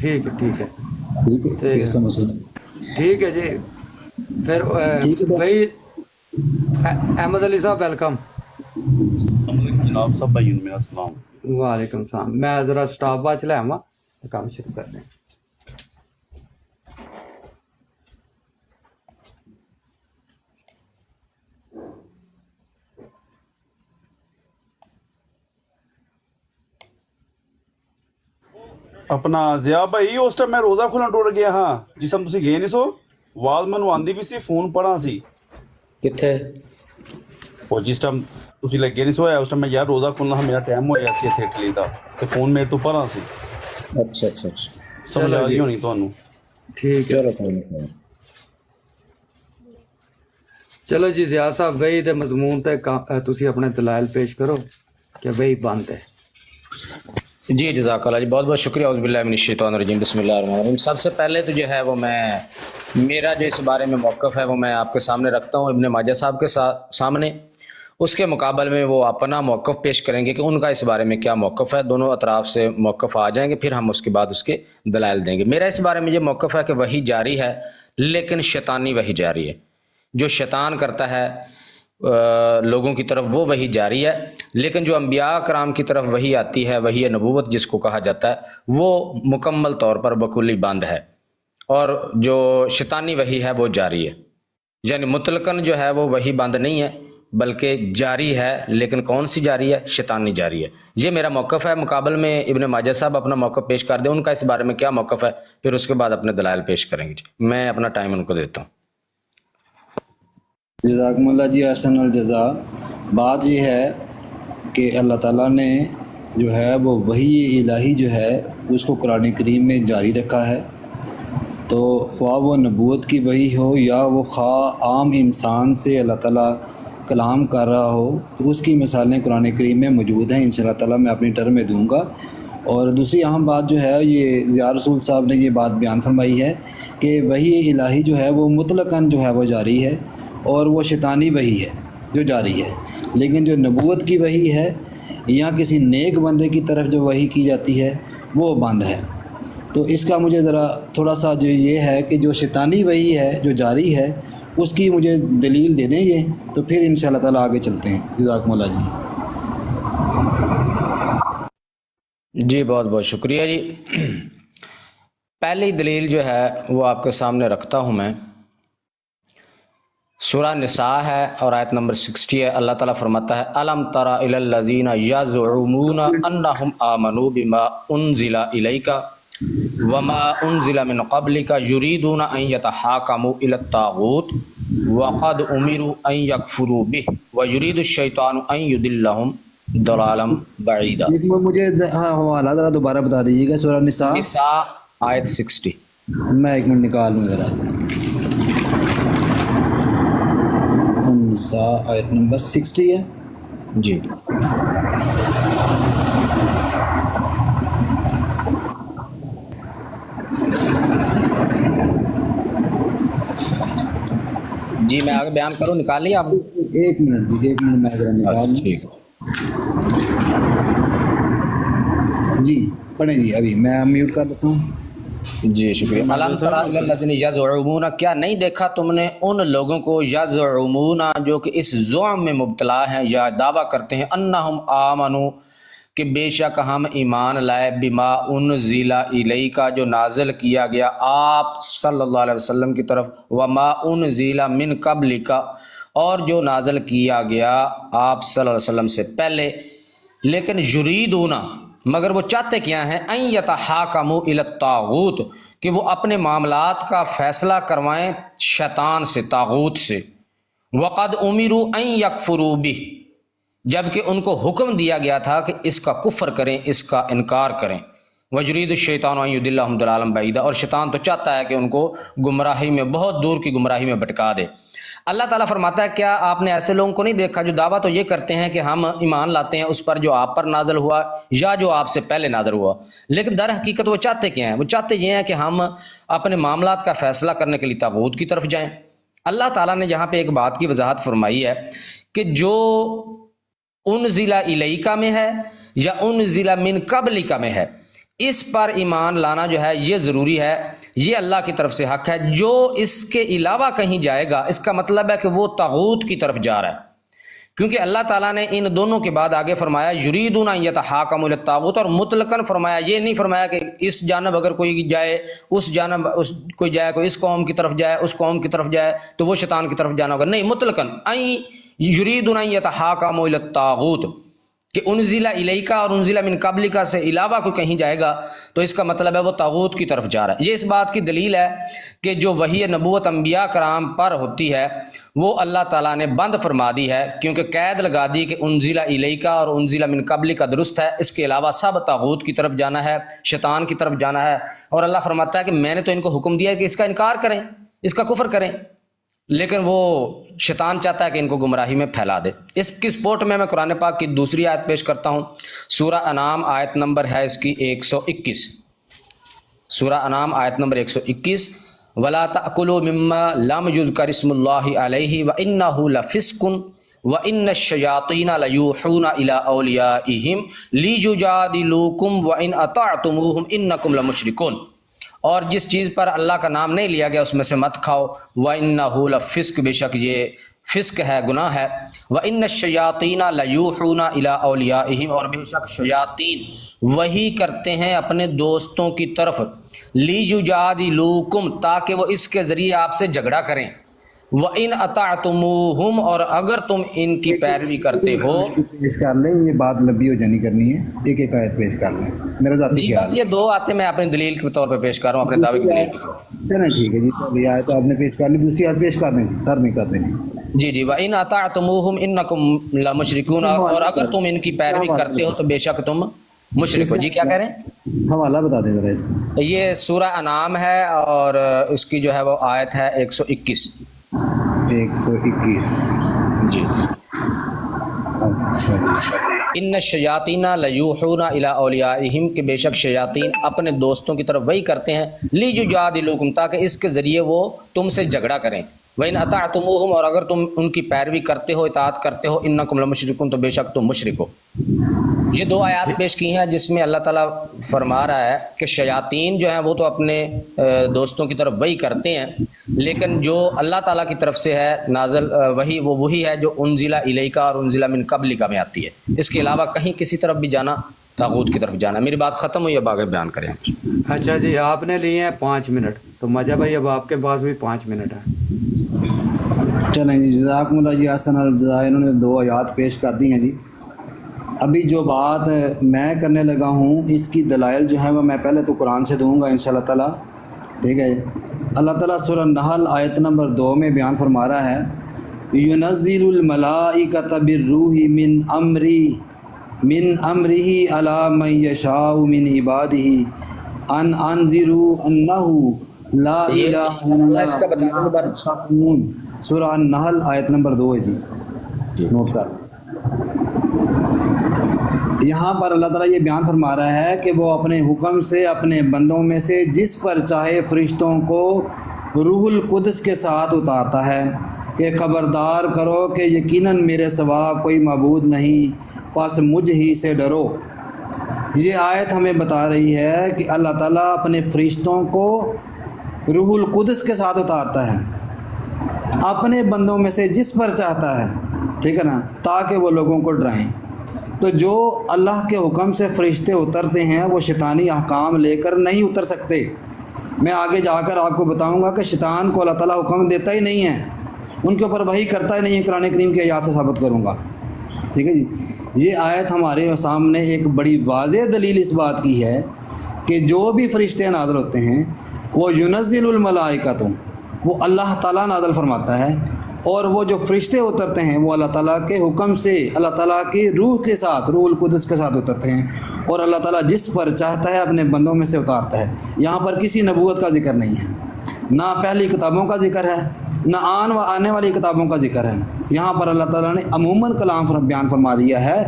ٹھیک ہے ٹھیک ہے ٹھیک ہے، کیسا مسئلہ؟ ٹھیک ہے جی. پھر ٹھیک ہے بس. وہی احمد علی صاحب ویلکم. جناب صاحب بھائی میرا السلام. وعلیکم السلام. میں ذرا سٹاپ واچ لے آواں تو کام شروع کرتے ہیں. ਆਪਣਾ ਜ਼ਿਆ ਭਾਈ ਉਸ ਟਾਈਮ ਮੈਂ ਰੋਜ਼ਾ ਖੋਲਣ ਟੁਰ ਗਿਆ ਹਾਂ ਜਿਸ ਟਾਈਮ ਤੁਸੀਂ ਗਏ ਨਹੀਂ ਸੋ ਆਵਾਜ਼ ਮੈਨੂੰ ਆਂਦੀ ਵੀ ਸੀ ਫੋਨ ਪੜਾ ਸੀ ਕਿੱਥੇ? ਉਹ ਜਿਸ ਟਾਈਮ ਤੁਸੀਂ ਲੱਗੇ ਨਹੀਂ ਸੋ ਆਇਆ ਉਸ ਟਾਈਮ ਮੈਂ ਯਾਰ ਰੋਜ਼ਾ ਖੋਲਣਾ ਮੇਰਾ ਟਾਈਮ ਹੋਇਆ ਸੀ ਇੱਥੇ ਇਟਲੀ ਦਾ ਤੇ ਫੋਨ ਮੇਰੇ ਤੋਂ ਪਰਾਂ ਸੀ. ਅੱਛਾ ਅੱਛਾ ਅੱਛਾ, ਸਮਝ ਆ ਗਈ ਹੋਣੀ ਤੁਹਾਨੂੰ. ٹھیک ہے. ਚਲੋ ਕੋਈ ਨਹੀਂ. چلو جی زیاد صاحب وہی دے مضمون تے تسی اپنے دلائل پیش کرو کہ وہی بند ہے. جی جزاک اللہ جی، بہت بہت شکریہ. اعوذ باللہ من الشیطان الرجیم، بسم اللہ الرحمن الرحیم. سب سے پہلے تو جو ہے وہ میرا جو اس بارے میں موقف ہے وہ میں آپ کے سامنے رکھتا ہوں ابن ماجہ صاحب کے سامنے. اس کے مقابل میں وہ اپنا موقف پیش کریں گے کہ ان کا اس بارے میں کیا موقف ہے. دونوں اطراف سے موقف آ جائیں گے، پھر ہم اس کے بعد اس کے دلائل دیں گے. میرا اس بارے میں یہ موقف ہے کہ وحی جاری ہے لیکن شیطانی وحی جاری ہے. جو شیطان کرتا ہے لوگوں کی طرف وہ وحی جاری ہے، لیکن جو انبیاء کرام کی طرف وحی آتی ہے، وحی نبوت جس کو کہا جاتا ہے، وہ مکمل طور پر بکلی بند ہے. اور جو شیطانی وحی ہے وہ جاری ہے. یعنی مطلقاً جو ہے وہ وحی بند نہیں ہے بلکہ جاری ہے، لیکن کون سی جاری ہے؟ شیطانی جاری ہے. یہ میرا موقف ہے. مقابل میں ابن ماجہ صاحب اپنا موقف پیش کر دیں، ان کا اس بارے میں کیا موقف ہے، پھر اس کے بعد اپنے دلائل پیش کریں گے. میں اپنا ٹائم ان کو دیتا ہوں. جزاکم اللہ جی، احسن الجزا. بات یہ ہے کہ اللہ تعالیٰ نے جو ہے وہ وحی الہی جو ہے اس کو قرآن کریم میں جاری رکھا ہے. تو خواہ وہ نبوت کی وحی ہو یا وہ خواہ عام انسان سے اللہ تعالیٰ کلام کر رہا ہو، تو اس کی مثالیں قرآن کریم میں موجود ہیں. انشاءاللہ تعالیٰ میں اپنی ٹرم میں دوں گا. اور دوسری اہم بات جو ہے یہ ضیاء رسول صاحب نے یہ بات بیان فرمائی ہے کہ وحی الہی جو ہے وہ مطلقاً جو ہے وہ جاری ہے اور وہ شیطانی وحی ہے جو جاری ہے. لیکن جو نبوت کی وحی ہے یا کسی نیک بندے کی طرف جو وحی کی جاتی ہے وہ بند ہے. تو اس کا مجھے ذرا تھوڑا سا جو یہ ہے کہ جو شیطانی وحی ہے جو جاری ہے اس کی مجھے دلیل دے دیں یہ، تو پھر انشاءاللہ تعالیٰ آگے چلتے ہیں. جزاکم اللہ جی. جی بہت بہت شکریہ جی. پہلی دلیل جو ہے وہ آپ کے سامنے رکھتا ہوں میں. سورہ نساء ہے اور آیت نمبر 60 ہے. اللہ تعالیٰ فرماتا ہے الم تر الی الذین یزعمون انہم آمنوا بما انزل الیک وما انزل من قبلک یریدون ان یتحاکموا الی الطاغوت وقد امروا ان یکفروا به ویرید الشیطان ان یضلهم ضلالا بعیدا. ایک بار مجھے حوالہ ذرا دوبارہ بتا دیجیے گا. سورہ نساء آیت 60. میں ایک منٹ نکال لوں ذرا. نساء آیت نمبر 60 ہے جی. جی میں آگے بیان کروں، نکال لیا آپ؟ ایک منٹ جی، ایک منٹ میں ذرا نکال لوں. ٹھیک جی پڑھیں جی، ابھی میں میوٹ کر لیتا ہوں. جی شکریہ. الم تر الی الذین یزعمون، کیا نہیں دیکھا تم نے ان لوگوں کو یزعمون جو کہ اس زعم میں مبتلا ہیں یا دعویٰ کرتے ہیں انہم آمنوا کہ بے شک ہم ایمان لائے بما انزل الیک جو نازل کیا گیا آپ صلی اللہ علیہ وسلم کی طرف، وما انزل من قبلک اور جو نازل کیا گیا آپ صلی اللہ علیہ وسلم سے پہلے، لیکن یریدون مگر وہ چاہتے کیا ہیں ان یتحاکموا الی الطاغوت کہ وہ اپنے معاملات کا فیصلہ کروائیں شیطان سے، طاغوت سے. وقد امروا ان یکفروا بہ جبکہ ان کو حکم دیا گیا تھا کہ اس کا کفر کریں، اس کا انکار کریں. ویرید الشیطان ان یضلهم ضلالا بعیدا اور شیطان تو چاہتا ہے کہ ان کو گمراہی میں، بہت دور کی گمراہی میں بھٹکا دے. اللہ تعالیٰ فرماتا ہے کیا آپ نے ایسے لوگوں کو نہیں دیکھا جو دعویٰ تو یہ کرتے ہیں کہ ہم ایمان لاتے ہیں اس پر جو آپ پر نازل ہوا یا جو آپ سے پہلے نازل ہوا، لیکن در حقیقت وہ چاہتے کیا ہیں؟ وہ چاہتے یہ ہیں کہ ہم اپنے معاملات کا فیصلہ کرنے کے لیے طاغوت کی طرف جائیں. اللہ تعالیٰ نے یہاں پہ ایک بات کی وضاحت فرمائی ہے کہ جو انزل الیک میں ہے یا انزل من قبلک میں ہے، اس پر ایمان لانا جو ہے یہ ضروری ہے، یہ اللہ کی طرف سے حق ہے۔ جو اس کے علاوہ کہیں جائے گا اس کا مطلب ہے کہ وہ طاغوت کی طرف جا رہا ہے، کیونکہ اللہ تعالیٰ نے ان دونوں کے بعد آگے فرمایا یریدون ان یتحاکموا الی الطاغوت، اور مطلقاً فرمایا، یہ نہیں فرمایا کہ اس جانب اگر کوئی جائے، اس جانب کوئی جائے، کوئی اس قوم کی طرف جائے، اس قوم کی طرف جائے تو وہ شیطان کی طرف جانا ہوگا، نہیں، مطلقاً یریدون ان یتحاکموا الی الطاغوت، کہ انزل الیک اور انزل من قبلک سے علاوہ کوئی کہیں جائے گا تو اس کا مطلب ہے وہ طاغوت کی طرف جا رہا ہے۔ یہ اس بات کی دلیل ہے کہ جو وحی نبوت انبیاء کرام پر ہوتی ہے وہ اللہ تعالیٰ نے بند فرما دی ہے، کیونکہ قید لگا دی کہ انزل الیک اور انزل من قبلک درست ہے، اس کے علاوہ سب طاغوت کی طرف جانا ہے، شیطان کی طرف جانا ہے۔ اور اللہ فرماتا ہے کہ میں نے تو ان کو حکم دیا ہے کہ اس کا انکار کریں، اس کا کفر کریں، لیکن وہ شیطان چاہتا ہے کہ ان کو گمراہی میں پھیلا دے۔ اس کی سپورٹ میں قرآن پاک کی دوسری آیت پیش کرتا ہوں، سورہ انعام آیت نمبر ہے اس کی 121، سورہ انعام آیت نمبر 121، وَلَا تَأْكُلُوا مِمَّا لَمْ يُذْكَرِ اسْمُ اللَّهِ عَلَيْهِ وَإِنَّهُ لَفِسْقٌ وَإِنَّ الشَّيَاطِينَ لَيُوحُونَ إِلَىٰ أَوْلِيَائِهِمْ لِيُجَادِلُوكُمْ وَإِنْ أَطَعْتُمُوهُمْ إِنَّكُمْ لَمُشْرِكُونَ، اور جس چیز پر اللہ کا نام نہیں لیا گیا اس میں سے مت کھاؤ، وَإِنَّهُ لَفِسْقٌ، بے شک یہ فسق ہے، گناہ ہے، وَإِنَّ الشَّيَاطِينَ لَيُوحُونَ إِلَىٰ أَوْلِيَائِهِمْ، اور بے شک شیاطین وہی کرتے ہیں اپنے دوستوں کی طرف، لِيُجَادِلُوكُمْ، تاکہ وہ اس کے ذریعے آپ سے جھگڑا کریں، وَإِنْ أَطَعْتُمُوهُمْ، اور اگر تم ان کی پیروی کرتے ہو۔ پیش کر لیں، یہ بات لمبی ہو جانی کرنی ہے، ایک ایک آیت پیش کر لیں، میرا ذاتی جی بس یہ دو آتے میں اپنی دلیل کے طور پہ پیش کر رہا ہوں، اپنے دعوے کی دلیل کے طور پہ۔ چلیں ٹھیک ہے جی، پہلی آیت آپ نے پیش کر لی، دوسری آیت پیش کر دیں جی، کر دیں جی۔ جی جی، وَإِنْ أَطَعْتُمُوهُمْ إِنَّكُمْ لَمُشْرِكُونَ، اور اگر تم ان کی پیروی کرتے ہو تو بے شک تم مشرک ہو۔ جی کیا کہہ رہے ہیں؟ حوالہ بتا دیں ذرا اس کا۔ یہ سورہ انعام ہے اور اس کی جو ہے وہ آیت ہے 121۔ 121 جی، اچھا جی۔ ان الشیاطین لیوحون الی اولیائہم، کہ بے شک شیاطین اپنے دوستوں کی طرف وہی کرتے ہیں، لیجادلوکم، تاکہ اس کے ذریعے وہ تم سے جھگڑا کریں، وَإِنْ أَطَعْتُمُوهُمْ، اور اگر تم ان کی پیروی کرتے ہو، اطاعت کرتے ہو، انکم لمشرکون، تو بے شک تم مشرک ہو۔ یہ دو آیات پیش کی ہیں جس میں اللہ تعالیٰ فرما رہا ہے کہ شیاطین جو ہیں وہ تو اپنے دوستوں کی طرف وہی کرتے ہیں، لیکن جو اللہ تعالیٰ کی طرف سے ہے نازل وہی، وہ وہی ہے جو انزل الیک اور انزل من قبلک میں آتی ہے، اس کے علاوہ کہیں کسی طرف بھی جانا طاغوت کی طرف جانا۔ میری بات ختم ہوئی، اب آگے بیان کریں۔ اچھا جی، آپ نے لیے ہیں 5 منٹ، تو مجا بھائی اب آپ کے پاس بھی 5 منٹ ہے۔ چلیں جی، جزاکم اللہ جی، احسن الجزا۔ انہوں نے 2 آیات پیش کر دی ہیں جی۔ ابھی جو بات میں کرنے لگا ہوں اس کی دلائل جو ہیں وہ میں پہلے تو قرآن سے دوں گا انشاءاللہ تعالیٰ، ٹھیک ہے۔ اللہ تعالیٰ سورہ نحل آیت نمبر 2 میں بیان فرما رہا ہے، يُنَزِّلُ الْمَلَائِكَةَ بِالرُّوحِ مِنْ أَمْرِهِ عَلَىٰ مَنْ يَشَاءُ مِنْ عِبَادِهِ أَنْ أَنذِرُوا أَنَّهُ لَا إِلَٰهَ إِلَّا أَنَا فَاتَّقُونِ، سورہ النحل آیت نمبر 2 ہے جی، نوٹ کر لیں۔ یہاں پر اللہ تعالیٰ یہ بیان فرما رہا ہے کہ وہ اپنے حکم سے اپنے بندوں میں سے جس پر چاہے فرشتوں کو روح القدس کے ساتھ اتارتا ہے کہ خبردار کرو کہ یقیناً میرے سوا کوئی معبود نہیں، پس مجھ ہی سے ڈرو۔ یہ آیت ہمیں بتا رہی ہے کہ اللہ تعالیٰ اپنے فرشتوں کو روح القدس کے ساتھ اتارتا ہے اپنے بندوں میں سے جس پر چاہتا ہے، ٹھیک ہے نا، تاکہ وہ لوگوں کو ڈرائیں۔ تو جو اللہ کے حکم سے فرشتے اترتے ہیں وہ شیطانی احکام لے کر نہیں اتر سکتے۔ میں آگے جا کر آپ کو بتاؤں گا کہ شیطان کو اللہ تعالیٰ حکم دیتا ہی نہیں ہے، ان کے اوپر وحی کرتا ہی نہیں ہے، قرآن کریم کی آیات سے ثابت کروں گا، ٹھیک ہے جی۔ یہ آیت ہمارے سامنے ایک بڑی واضح دلیل اس بات کی ہے کہ جو بھی فرشتے نازل ہوتے ہیں وہ ينزل الملائکۃ، وہ اللہ تعالیٰ نازل فرماتا ہے، اور وہ جو فرشتے اترتے ہیں وہ اللہ تعالیٰ کے حکم سے، اللہ تعالیٰ کی روح کے ساتھ، روح القدس کے ساتھ اترتے ہیں، اور اللہ تعالیٰ جس پر چاہتا ہے اپنے بندوں میں سے اتارتا ہے۔ یہاں پر کسی نبوت کا ذکر نہیں ہے، نہ پہلی کتابوں کا ذکر ہے، نہ آنے والی کتابوں کا ذکر ہے۔ یہاں پر اللہ تعالیٰ نے عموماً کلام بیان فرما دیا ہے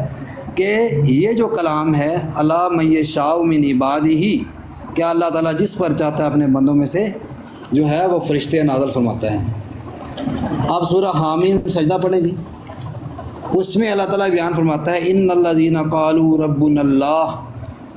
کہ یہ جو کلام ہے علی من یشاء من عبادہ، کہ اللہ تعالیٰ جس پر چاہتا ہے اپنے بندوں میں سے جو ہے وہ فرشتے نازل فرماتا ہے۔ آپ سورہ حامیم سجدہ پڑھیں جی، اس میں اللہ تعالیٰ بیان فرماتا ہے ان الذین قالوا ربنا اللہ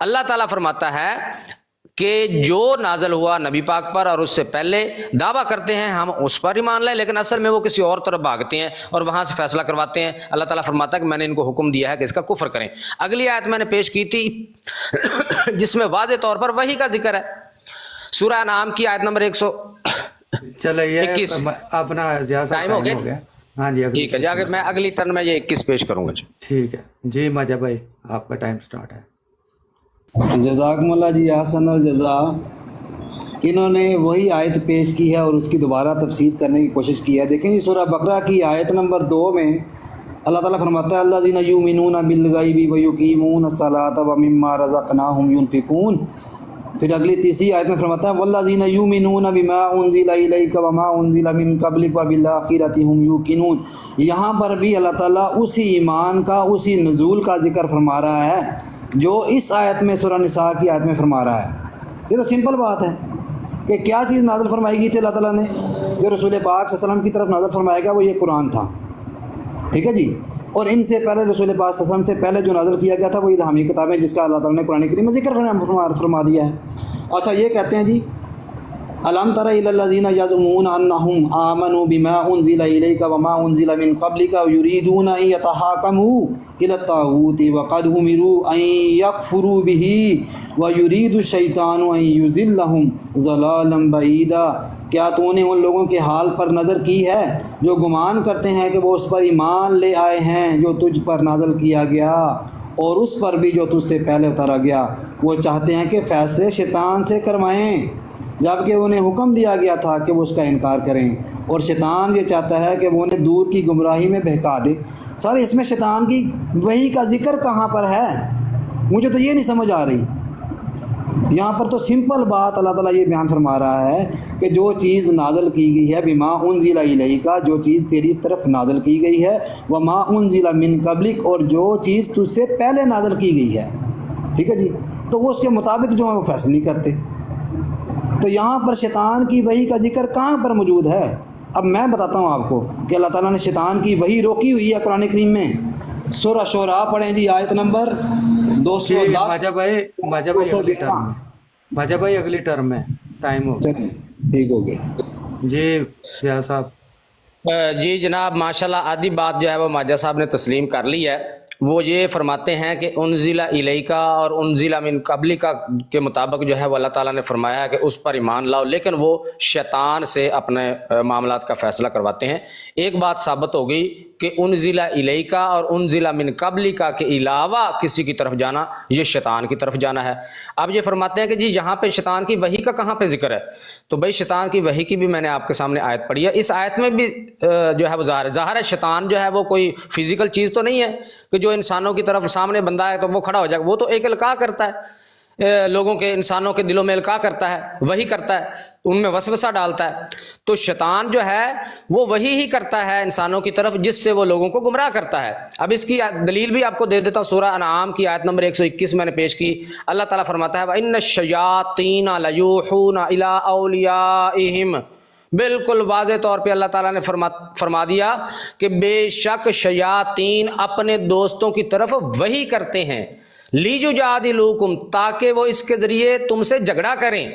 اللہ تعالیٰ فرماتا ہے کہ جو نازل ہوا نبی پاک پر اور اس سے پہلے دعویٰ کرتے ہیں ہم اس پر ایمان لائے، لیکن اصل میں وہ کسی اور طرف بھاگتے ہیں اور وہاں سے فیصلہ کرواتے ہیں۔ اللہ تعالیٰ فرماتا ہے کہ میں نے ان کو حکم دیا ہے کہ اس کا کفر کریں۔ اگلی آیت میں نے پیش کی تھی جس میں واضح طور پر وحی کا ذکر ہے، سورہ انعام کی آیت نمبر 100 چلے یہ 21 اپنا زیادہ ٹائم ہو گیا؟ ہاں جی ٹھیک ہے جی، اگر میں اگلی ٹرن میں یہ 21 پیش کروں گا جی۔ ٹھیک ہے جی ماجہ بھائی آپ کا ٹائم سٹارٹ ہے۔ جزاکم اللہ جی، احسن الجزا۔ انہوں نے وہی آیت پیش کی ہے اور اس کی دوبارہ تفسیر کرنے کی کوشش کی ہے۔ دیکھیں جی سورہ بقرہ کی آیت نمبر 2 میں اللہ تعالیٰ فرماتا ہے الذین یؤمنون بالغیب ویقیمون الصلاۃ ومما رزقناہم ینفقون۔ پھر اگلی تیسری آیت میں فرماتا ہے والذین یؤمنون بما انزل الیک وما انزل من قبلک وبالآخرۃ ہم یوقنون۔ یہاں پر بھی اللہ تعالیٰ اسی ایمان کا، اسی نزول کا ذکر فرما رہا ہے جو اس آیت میں سورہ نساء کی آیت میں فرما رہا ہے۔ یہ تو سمپل بات ہے کہ کیا چیز نازل فرمائی گئی تھی اللہ تعالیٰ نے، جو رسول پاک صلی اللہ علیہ وسلم کی طرف نازل فرمایا گیا وہ یہ قرآن تھا، ٹھیک ہے جی۔ اور ان سے پہلے رسول پاک صلی اللہ علیہ وسلم سے پہلے جو نازل کیا گیا تھا وہ الہامی کتابیں جس کا اللہ تعالیٰ نے قرآن کریم میں ذکر فرما دیا ہے۔ اچھا یہ کہتے ہیں جی الم تر الی الذین یزعمون انہم آمنوا بما انزل الیک وما انزل من قبلک یریدون ان یتحاکموا الی الطاغوت وقد امروا ان یکفروا به ویرید الشیطان ان یضلهم ضلالا بعیدا۔ کیا تو نے ان لوگوں کے حال پر نظر کی ہے جو گمان کرتے ہیں کہ وہ اس پر ایمان لے آئے ہیں جو تجھ پر نازل کیا گیا اور اس پر بھی جو تجھ سے پہلے اتارا گیا، وہ چاہتے ہیں کہ فیصلے شیطان سے کروائیں جبکہ انہیں حکم دیا گیا تھا کہ وہ اس کا انکار کریں، اور شیطان یہ چاہتا ہے کہ وہ انہیں دور کی گمراہی میں بہکا دے۔ سر اس میں شیطان کی وحی کا ذکر کہاں پر ہے؟ مجھے تو یہ نہیں سمجھ آ رہی۔ یہاں پر تو سمپل بات اللہ تعالیٰ یہ بیان فرما رہا ہے کہ جو چیز نازل کی گئی ہے بما انزل الیک، جو چیز تیری طرف نازل کی گئی ہے، وما انزل من قبلک، اور جو چیز تجھ سے پہلے نازل کی گئی ہے، ٹھیک ہے جی، تو وہ اس کے مطابق جو ہے وہ فیصلہ نہیں کرتے۔ تو یہاں پر شیطان کی وحی کا ذکر کہاں پر موجود ہے؟ اب میں بتاتا ہوں آپ کو کہ اللہ تعالیٰ نے شیطان کی وحی روکی ہوئی ہے قرآن کریم میں۔ سورہ شعراء پڑھیں جی آیت نمبر 210۔ ماجہ بھائی اگلی ٹرم میں ٹائم ہو گیا۔ چلیں ٹھیک ہو گیا جی سیاض صاحب۔ جی جناب ماشاءاللہ آدھی بات جو ہے وہ ماجہ صاحب نے تسلیم کر لی ہے۔ وہ یہ فرماتے ہیں کہ انزل الیکا اور انزل من قبلکا کے مطابق جو ہے وہ اللہ تعالیٰ نے فرمایا ہے کہ اس پر ایمان لاؤ، لیکن وہ شیطان سے اپنے معاملات کا فیصلہ کرواتے ہیں۔ ایک بات ثابت ہو گئی کہ انزل الیکا اور انزل من قبلکا کے علاوہ کسی کی طرف جانا یہ شیطان کی طرف جانا ہے۔ اب یہ فرماتے ہیں کہ جی یہاں پہ شیطان کی وحی کا کہاں پہ ذکر ہے؟ تو بھائی شیطان کی وحی کی بھی میں نے آپ کے سامنے آیت پڑھی ہے۔ اس آیت میں بھی جو ہے وہ ظاہر ہے شیطان جو ہے وہ کوئی فزیکل چیز تو نہیں ہے کہ جو انسانوں کی طرف سامنے بندہ ہے تو وہ کھڑا ہو جائے گا، وہ تو ایک القاء کرتا ہے لوگوں کے، انسانوں کے دلوں میں القاء کرتا ہے، وحی کرتا ہے، ان میں وسوسہ ڈالتا ہے۔ تو شیطان جو ہے وہ وحی ہی کرتا ہے انسانوں کی طرف جس سے وہ لوگوں کو گمراہ کرتا ہے۔ اب اس کی دلیل بھی آپ کو دے دیتا ہوں، سورہ انعام کی آیت نمبر 121 میں نے پیش کی۔ اللہ تعالیٰ فرماتا ہے وَإِنَّ الشَّيَاطِينَ لَيُوحُونَ إِلَىٰ أَوْلِيَائِهِمْ، بالکل واضح طور پہ اللہ تعالیٰ نے فرما دیا کہ بے شک شیاطین اپنے دوستوں کی طرف وحی کرتے ہیں، لیجادلوکم، تاکہ وہ اس کے ذریعے تم سے جھگڑا کریں۔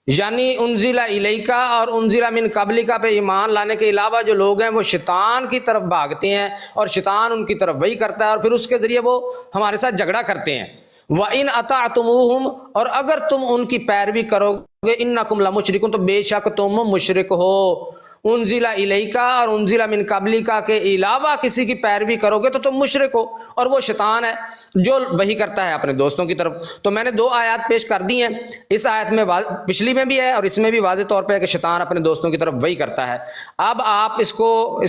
یعنی انزل الیکا اور انزل من قبلکا پہ ایمان لانے کے علاوہ جو لوگ ہیں وہ شیطان کی طرف بھاگتے ہیں اور شیطان ان کی طرف وحی کرتا ہے اور پھر اس کے ذریعے وہ ہمارے ساتھ جھگڑا کرتے ہیں۔ وَإِنْ أَطَعْتُمُوهُمْ، اور اگر تم ان کی پیروی کرو گے، اِنَّكُمْ لَمُشْرِكُونَ، تو بے شک تم مشرک ہو۔ انزل الیکا اور انزل من قبلکا کے علاوہ کسی کی پیروی کرو گے تو تم مشرک ہو، اور وہ شیطان ہے جو وحی کرتا ہے اپنے دوستوں کی طرف۔ تو میں نے 2 آیات پیش کر دی ہیں، اس آیت میں پچھلی میں بھی ہے اور اس میں بھی واضح طور پہ ہے کہ شیطان اپنے دوستوں کی طرف وحی کرتا ہے۔ اب آپ اس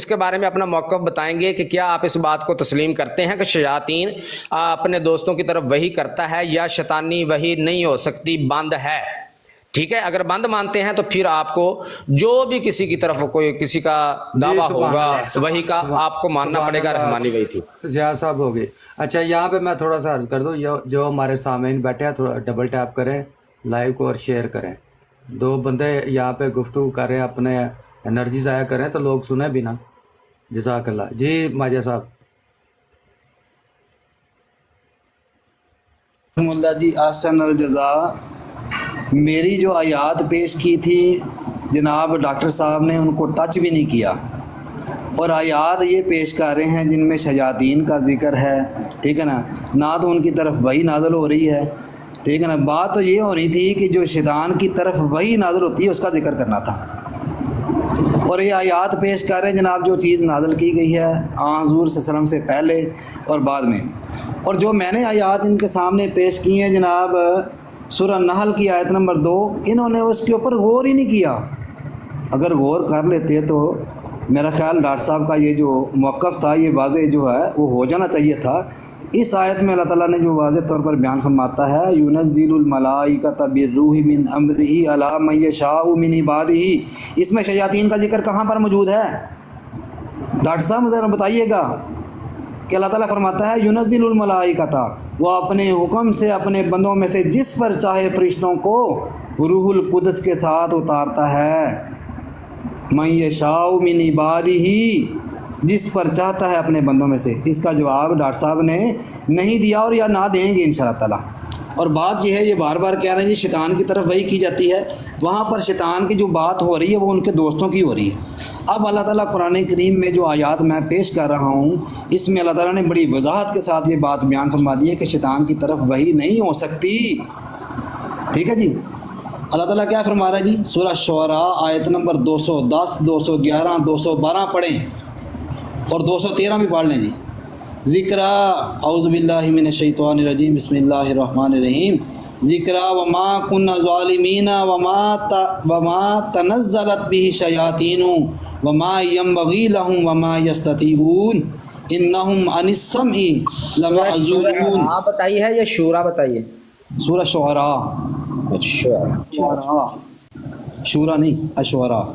کے بارے میں اپنا موقف بتائیں گے کہ کیا آپ اس بات کو تسلیم کرتے ہیں کہ شیاطین اپنے دوستوں کی طرف وحی کرتا ہے یا شیطانی وحی نہیں ہو سکتی، بند ہے؟ ٹھیک ہے، اگر بند مانتے ہیں تو پھر آپ کو جو بھی کسی کی طرف کوئی کسی کا دعویٰ ہوگا وحی کا آپ کو ماننا پڑے گا، رحمانی وحی تھی۔ زیاد صاحب ہو گئے۔ اچھا یہاں پہ میں تھوڑا سا عرض کر دوں، جو ہمارے سامعین بیٹھے ہیں تھوڑا ڈبل ٹیپ کریں لائیو کو اور شیئر کریں۔ 2 بندے یہاں پہ گفتگو کر رہے ہیں، اپنے انرجی ضائع کر رہے ہیں تو لوگ سنیں بھی نا۔ جزاک اللہ۔ جی ماجہ صاحب۔ اللہ جی احسن الجزا. میری جو آیات پیش کی تھی جناب ڈاکٹر صاحب نے ان کو ٹچ بھی نہیں کیا، اور آیات یہ پیش کر رہے ہیں جن میں شیاطین کا ذکر ہے، ٹھیک ہے نا، نہ تو ان کی طرف وحی نازل ہو رہی ہے، ٹھیک ہے نا. بات تو یہ ہو رہی تھی کہ جو شیطان کی طرف وحی نازل ہوتی ہے اس کا ذکر کرنا تھا، اور یہ آیات پیش کر رہے ہیں جناب جو چیز نازل کی گئی ہے حضور صلی اللہ علیہ وسلم سے پہلے اور بعد میں. اور جو میں نے آیات ان کے سامنے پیش کی ہیں جناب سورہ نحل کی آیت نمبر 2، انہوں نے اس کے اوپر غور ہی نہیں کیا. اگر غور کر لیتے تو میرا خیال ڈاکٹر صاحب کا یہ جو موقف تھا یہ واضح جو ہے وہ ہو جانا چاہیے تھا. اس آیت میں اللہ تعالیٰ نے جو واضح طور پر بیان فرماتا ہے يُنَزِّلُ الْمَلَائِكَةَ بِالرُّوحِ مِنْ أَمْرِهِ عَلَىٰ مَن يَشَاءُ مِنْ عِبَادِهِ، اس میں شیاطین کا ذکر کہاں پر موجود ہے؟ ڈاکٹر صاحب ذرا بتائیے گا کہ اللہ تعالیٰ فرماتا ہے يُنَزِّلُ الْمَلَائِكَةَ، وہ اپنے حکم سے اپنے بندوں میں سے جس پر چاہے فرشتوں کو روح القدس کے ساتھ اتارتا ہے. مَن يَشَاءُ مِنْ عِبَادِهِ، جس پر چاہتا ہے اپنے بندوں میں سے. اس کا جواب ڈاکٹر صاحب نے نہیں دیا اور یا نہ دیں گے انشاءاللہ تعالیٰ. اور بات یہ ہے، یہ بار بار کہہ رہے ہیں جی شیطان کی طرف وحی کی جاتی ہے، وہاں پر شیطان کی جو بات ہو رہی ہے وہ ان کے دوستوں کی ہو رہی ہے. اب اللہ تعالیٰ قرآن کریم میں جو آیات میں پیش کر رہا ہوں اس میں اللہ تعالیٰ نے بڑی وضاحت کے ساتھ یہ بات بیان فرما دی ہے کہ شیطان کی طرف وحی نہیں ہو سکتی. ٹھیک ہے جی. اللہ تعالیٰ کیا فرما رہا ہے جی؟ سورہ شعراء آیت نمبر 210 211 212 پڑھیں اور 213 بھی پڑھ لیں جی. ذکرہ اعوذ باللہ من الشیطان الرجیم بسم اللہ الرحمن الرحیم. ذکرہ وما کنا ظالمین وما تنزلت به الشیاطین وما ينبغی لهم وما یستطیعون انہم عن السمع لمعزولون. آپ بتائیے ہے یا شورا بتائیے؟ سورہ شعراء. اچھا شورا نہیں، اشعراء.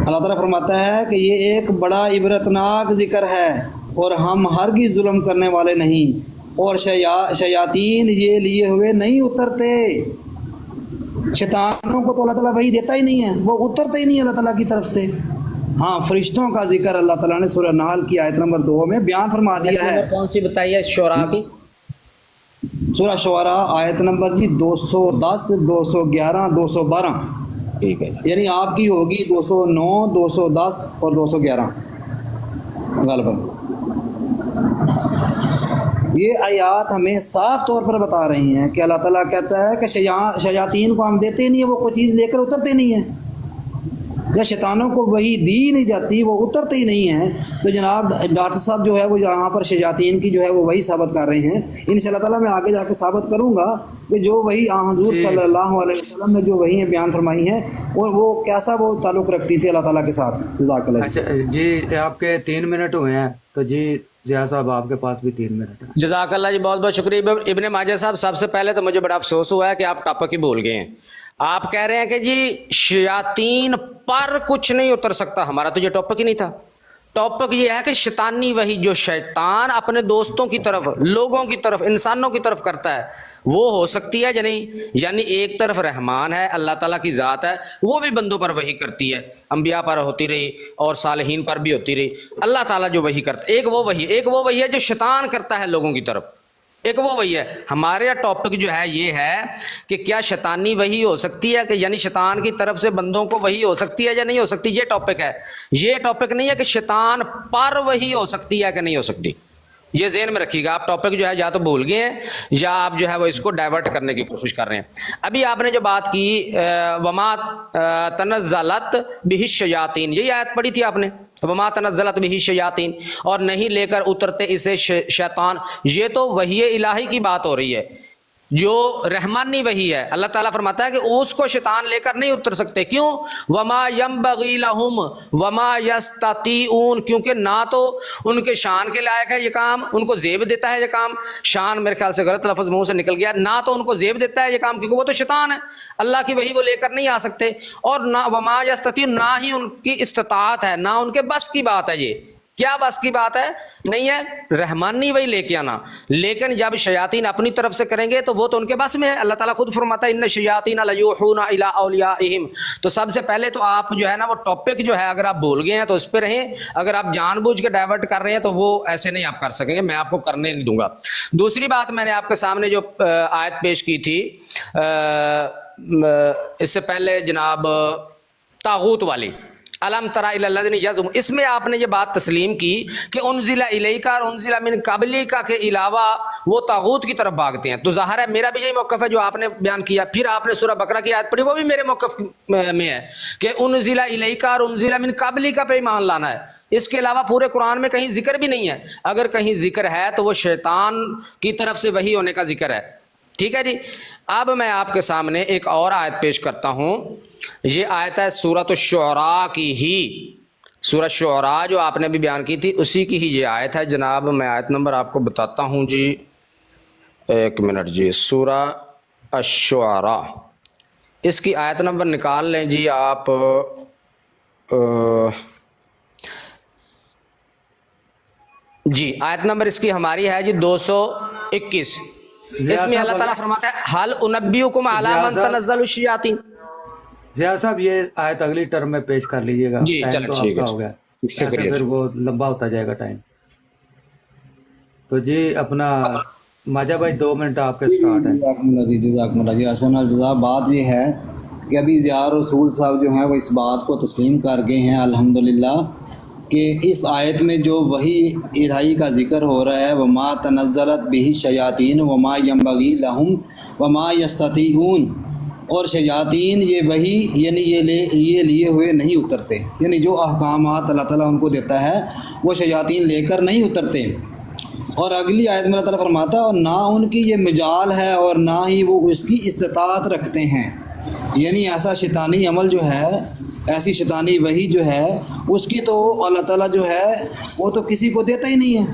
اللہ تعالیٰ فرماتا ہے کہ یہ ایک بڑا عبرتناک ذکر ہے اور ہم ہرگز ظلم کرنے والے نہیں، اور شیاطین یہ لیے ہوئے نہیں اترتے. شیطانوں کو تو اللہ تعالیٰ وحی دیتا ہی نہیں ہے، وہ اترتے ہی نہیں اللہ تعالیٰ کی طرف سے. ہاں فرشتوں کا ذکر اللہ تعالیٰ نے سورہ نحل کی آیت نمبر 2 میں بیان فرما دیا ہے. کون سی بتائیے شعراء کی؟ سورہ شعراء آیت نمبر جی 210 211 212. ٹھیک ہے، یعنی آپ کی ہوگی 209 210 اور 211 غالباً. یہ آیات ہمیں صاف طور پر بتا رہی ہیں کہ اللہ تعالیٰ کہتا ہے کہ شیاطین کو ہم دیتے ہی نہیں ہیں، وہ کوئی چیز لے کر اترتے نہیں ہیں. یا شیطانوں کو وہی دی نہیں جاتی، وہ اترتے ہی نہیں ہیں. تو جناب ڈاکٹر صاحب جو ہے وہ یہاں پر شیاطین کی جو ہے وہ وہی ثابت کر رہے ہیں. انشاءاللہ تعالیٰ میں آگے جا کے ثابت کروں گا کہ جو وہی حضور صلی اللہ علیہ وسلم نے جو وہی بیان فرمائی ہیں اور وہ کیسا وہ تعلق رکھتی تھی اللہ تعالیٰ کے ساتھ. جزاک اللہ. اچھا جی آپ کے 3 منٹ ہوئے ہیں تو جی ضیاء صاحب آپ کے پاس بھی 3 منٹ ہیں. جزاک اللہ جی، بہت بہت شکریہ. ابن ماجہ صاحب سب سے پہلے تو مجھے بڑا افسوس ہوا ہے کہ آپ ٹاپک ہی بھول گئے ہیں. آپ کہہ رہے ہیں کہ جی شیاطین پر کچھ نہیں اتر سکتا. ہمارا تو یہ ٹاپک ہی نہیں تھا. ٹاپک یہ ہے کہ شیطانی وحی جو شیطان اپنے دوستوں کی طرف، لوگوں کی طرف، انسانوں کی طرف کرتا ہے وہ ہو سکتی ہے یا نہیں؟ یعنی ایک طرف رحمان ہے، اللہ تعالیٰ کی ذات ہے، وہ بھی بندوں پر وحی کرتی ہے، انبیاء پر ہوتی رہی اور صالحین پر بھی ہوتی رہی. اللہ تعالیٰ جو وحی کرتا ہے ایک وہ وحی ہے جو شیطان کرتا ہے لوگوں کی طرف، ایک وہ وہی ہے. ہمارے ٹاپک جو ہے یہ ہے کہ کیا شیطانی وحی ہو سکتی ہے، کہ یعنی شیطان کی طرف سے بندوں کو وحی ہو سکتی ہے یا نہیں ہو سکتی. یہ ٹاپک ہے. یہ ٹاپک نہیں ہے کہ شیطان پر وحی ہو سکتی ہے کہ نہیں ہو سکتی. یہ ذہن میں رکھیے گا. آپ ٹاپک جو ہے یا تو بھول گئے ہیں یا آپ جو ہے وہ اس کو ڈائیورٹ کرنے کی کوشش کر رہے ہیں. ابھی آپ نے جو بات کی وما تنزلت بہ الشیاطین، یہی آیت پڑھی تھی آپ نے، وما تنزلت بہ الشیاطین، اور نہیں لے کر اترتے اسے شیطان. یہ تو وحی الہی کی بات ہو رہی ہے جو رحمانی وحی ہے. اللہ تعالیٰ فرماتا ہے کہ اس کو شیطان لے کر نہیں اتر سکتے. کیوں؟ وما ينبغی لہم وما یستطیعون، کیونکہ نہ تو ان کے شان کے لائق ہے یہ کام، ان کو زیب دیتا ہے یہ کام. شان میرے خیال سے غلط لفظ منہ سے نکل گیا. نہ تو ان کو زیب دیتا ہے یہ کام کیونکہ وہ تو شیطان ہے، اللہ کی وحی وہ لے کر نہیں آ سکتے. اور نہ وما یستطیعون، نہ ہی ان کی استطاعت ہے، نہ ان کے بس کی بات ہے یہ کیا بس کی بات ہے؟ نہیں ہے، رحمانی وہی لے کے آنا، لیکن جب شیاطین اپنی طرف سے کریں گے تو وہ تو ان کے بس میں ہے۔ اللہ تعالیٰ خود فرماتا ہے ان الشیاطین لیوحون الی اولیاءہم۔ تو سب سے پہلے تو آپ جو ہے نا وہ ٹاپک جو ہے اگر آپ بھول گئے ہیں تو اس پہ رہیں، اگر آپ جان بوجھ کے ڈائیورٹ کر رہے ہیں تو وہ ایسے نہیں آپ کر سکیں گے، میں آپ کو کرنے نہیں دوں گا۔ دوسری بات میں نے آپ کے سامنے جو آیت پیش کی تھی اس سے پہلے جناب طاغوت والی، الم تری الی الذین یزعمون، اس میں آپ نے یہ بات تسلیم کی کہ انزل الیک اور انزل من قبلک کے علاوہ وہ طاغوت کی طرف بھاگتے ہیں۔ تو ظاہر ہے میرا بھی یہی موقف ہے جو آپ نے بیان کیا۔ پھر آپ نے سورہ بقرہ کی آیت پڑھی، وہ بھی میرے موقف میں ہے کہ انزل الیک اور انزل من قبلک پہ ایمان لانا ہے۔ اس کے علاوہ پورے قرآن میں کہیں ذکر بھی نہیں ہے، اگر کہیں ذکر ہے تو وہ شیطان کی طرف سے وحی ہونے کا ذکر ہے۔ ٹھیک ہے جی، اب میں آپ کے سامنے ایک اور آیت پیش کرتا ہوں۔ یہ آیت ہے سورۃ الشعراء کی ہی، سورۃ شعراء جو آپ نے بھی بیان کی تھی اسی کی ہی یہ آیت ہے جناب۔ میں آیت نمبر آپ کو بتاتا ہوں جی، ایک منٹ جی، سورہ الشعراء، اس کی آیت نمبر نکال لیں جی آپ، جی آیت نمبر اس کی ہماری ہے جی 221۔ اس میں اللہ تعالیٰ فرماتا ہے حل انبئکم علی من تنزل الشیاطین۔ ضیاء صاحب یہ آیت اگلی ٹرم میں پیش کر لیجیے گا، جی ٹائم چلیں تو آپ ٹھیک کا ہے، ہو گیا، شکریہ۔ ایسے پھر وہ لمبا ہوتا جائے گا ٹائم۔ تو جی اپنا ماجہ بھائی 2 منٹ آپ کے سٹارٹ ہے۔ جزاکم اللہ جی، جزاکم اللہ جی، احسن الجزا۔ بات یہ ہے کہ ابھی ضیاء رسول صاحب جو ہیں وہ اس بات کو تسلیم کر گئے ہیں الحمدللہ کہ اس آیت میں جو وحی الہی کا ذکر ہو رہا ہے وما تنزلت بہ الشیاطین وما ینبغی لہم وما یستطیعون، اور شیاطین یہ وحی یعنی یہ لیے ہوئے نہیں اترتے، یعنی جو احکامات اللہ تعالیٰ ان کو دیتا ہے وہ شیاطین لے کر نہیں اترتے۔ اور اگلی آیت میں اللہ تعالیٰ فرماتا ہے اور نہ ان کی یہ مجال ہے اور نہ ہی وہ اس کی استطاعت رکھتے ہیں، یعنی ایسا شیطانی عمل جو ہے، ایسی شیطانی وحی جو ہے اس کی تو اللہ تعالیٰ جو ہے وہ تو کسی کو دیتا ہی نہیں ہے،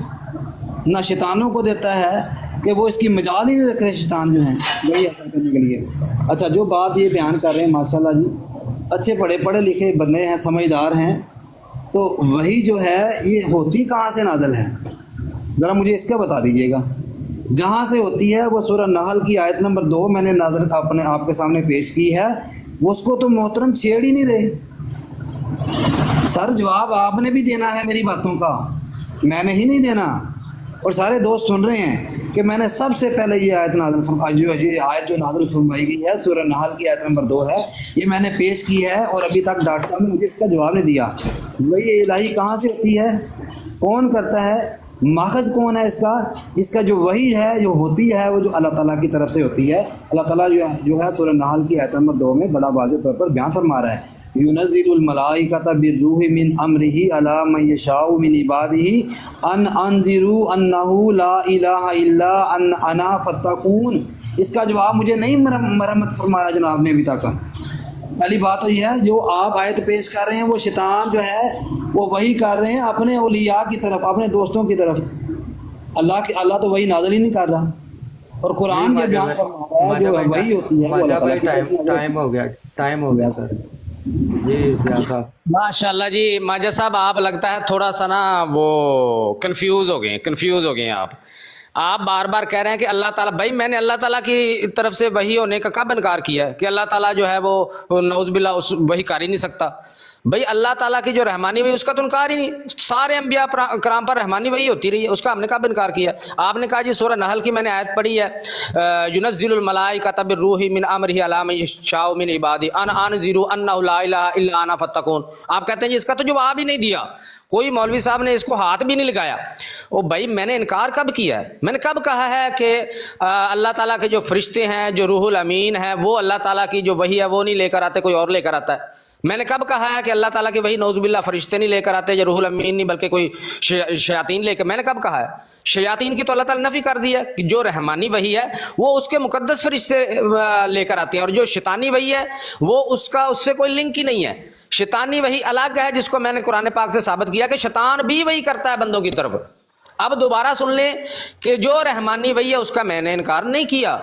نہ شیطانوں کو دیتا ہے کہ وہ اس کی مجال ہی نہیں رکھتے شیطان جو ہیں وہی اثر کرنے کے لیے۔ اچھا، جو بات یہ بیان کر رہے ہیں ماشاءاللہ جی، اچھے پڑھے لکھے بندے ہیں، سمجھدار ہیں، تو وہی جو ہے یہ ہوتی کہاں سے نازل ہے؟ ذرا مجھے اس کا بتا دیجیے گا۔ جہاں سے ہوتی ہے وہ سورہ نحل کی آیت نمبر 2 میں نے نازل اپنے آپ کے سامنے پیش کی ہے، اس کو تو محترم چھیڑ ہی نہیں رہے۔ سر جواب آپ نے بھی دینا ہے میری باتوں کا، میں نے ہی نہیں دینا، اور سارے دوست سن رہے ہیں کہ میں نے سب سے پہلے یہ آیت نازل جو نازل فرمائی گئی ہے سورہ نحل کی آیت نمبر 2 ہے، یہ میں نے پیش کی ہے، اور ابھی تک ڈاکٹر صاحب نے مجھے اس کا جواب نہیں دیا۔ وہی الہی کہاں سے ہوتی ہے، کون کرتا ہے، ماخذ کون ہے اس کا جو وحی ہے جو ہوتی ہے وہ جو اللہ تعالیٰ کی طرف سے ہوتی ہے۔ اللہ تعالیٰ جو ہے سورہ نحل کی آیت نمبر 2 میں بڑا واضح طور پر بیان فرما رہا ہے، ينزل الملائکۃ بالروح من امرہ علی من یشاء من عبادہ ان انذروا انہ لا الہ الا انا فاتقون۔ اس کا جواب مجھے نہیں مرمت فرمایا جناب نے ابھی تک۔ پہلی بات تو یہ ہے جو آپ آیت پیش کر رہے ہیں وہ شیطان جو ہے وہ وہی کر رہے ہیں اپنے اولیاء کی طرف، اپنے دوستوں کی طرف، اللہ تو وہی نازل ہی نہیں کر رہا، اور قرآن یہ بیان فرما رہا ہے جو وہی ہوتی ہے وہ اللہ تعالیٰ کی طرف۔ ٹائم ہو گیا سر۔ جی ضیاء صاحب ماشاءاللہ جی، ماجد صاحب آپ لگتا ہے تھوڑا سا نا وہ کنفیوز ہو گئے ہیں آپ بار بار کہہ رہے ہیں کہ اللہ تعالیٰ، بھائی میں نے اللہ تعالیٰ کی طرف سے وحی ہونے کا کب انکار کیا ہے کہ اللہ تعالیٰ جو ہے وہ نعوذ باللہ اس وحی کر ہی نہیں سکتا؟ بھائی اللہ تعالیٰ کی جو رحمانی وحی اس کا تو انکار ہی نہیں، سارے انبیاء کرام پر رحمانی وحی ہوتی رہی ہے، اس کا ہم نے کب انکار کیا؟ آپ نے کہا جی سورہ نحل کی میں نے آیت پڑھی ہے، ينزل الملائکۃ بالروح من امرہ علی من یشاء من عبادہ ان انذروا انہ لا الہ الا انا فاتقون۔ آپ کہتے ہیں جی اس کا تو جواب ہی نہیں دیا، کوئی مولوی صاحب نے اس کو ہاتھ بھی نہیں لگایا۔ او بھائی میں نے انکار کب کیا ہے؟ میں نے کب کہا ہے کہ اللہ تعالیٰ کے جو فرشتے ہیں جو روح الامین ہیں وہ اللہ تعالیٰ کی جو وحی ہے وہ نہیں لے کر آتے، کوئی اور لے کر آتا ہے؟ میں نے کب کہا ہے کہ اللہ تعالیٰ کی وحی نعوذ باللہ فرشتے نہیں لے کر آتے یا روح الامین نہیں بلکہ کوئی شیاطین لے کر؟ میں نے کب کہا ہے؟ شیاطین کی تو اللہ تعالیٰ نفی کر دی ہے کہ جو رحمانی وحی ہے وہ اس کے مقدس فرشتے لے کر آتے ہیں، اور جو شیطانی وحی ہے وہ اس سے کوئی لنک ہی نہیں ہے۔ شیطانی وحی الگ ہے جس کو میں نے قرآن پاک سے ثابت کیا کہ شیطان بھی وحی کرتا ہے بندوں کی طرف۔ اب دوبارہ سن لیں کہ جو رحمانی وحی ہے اس کا میں نے انکار نہیں کیا،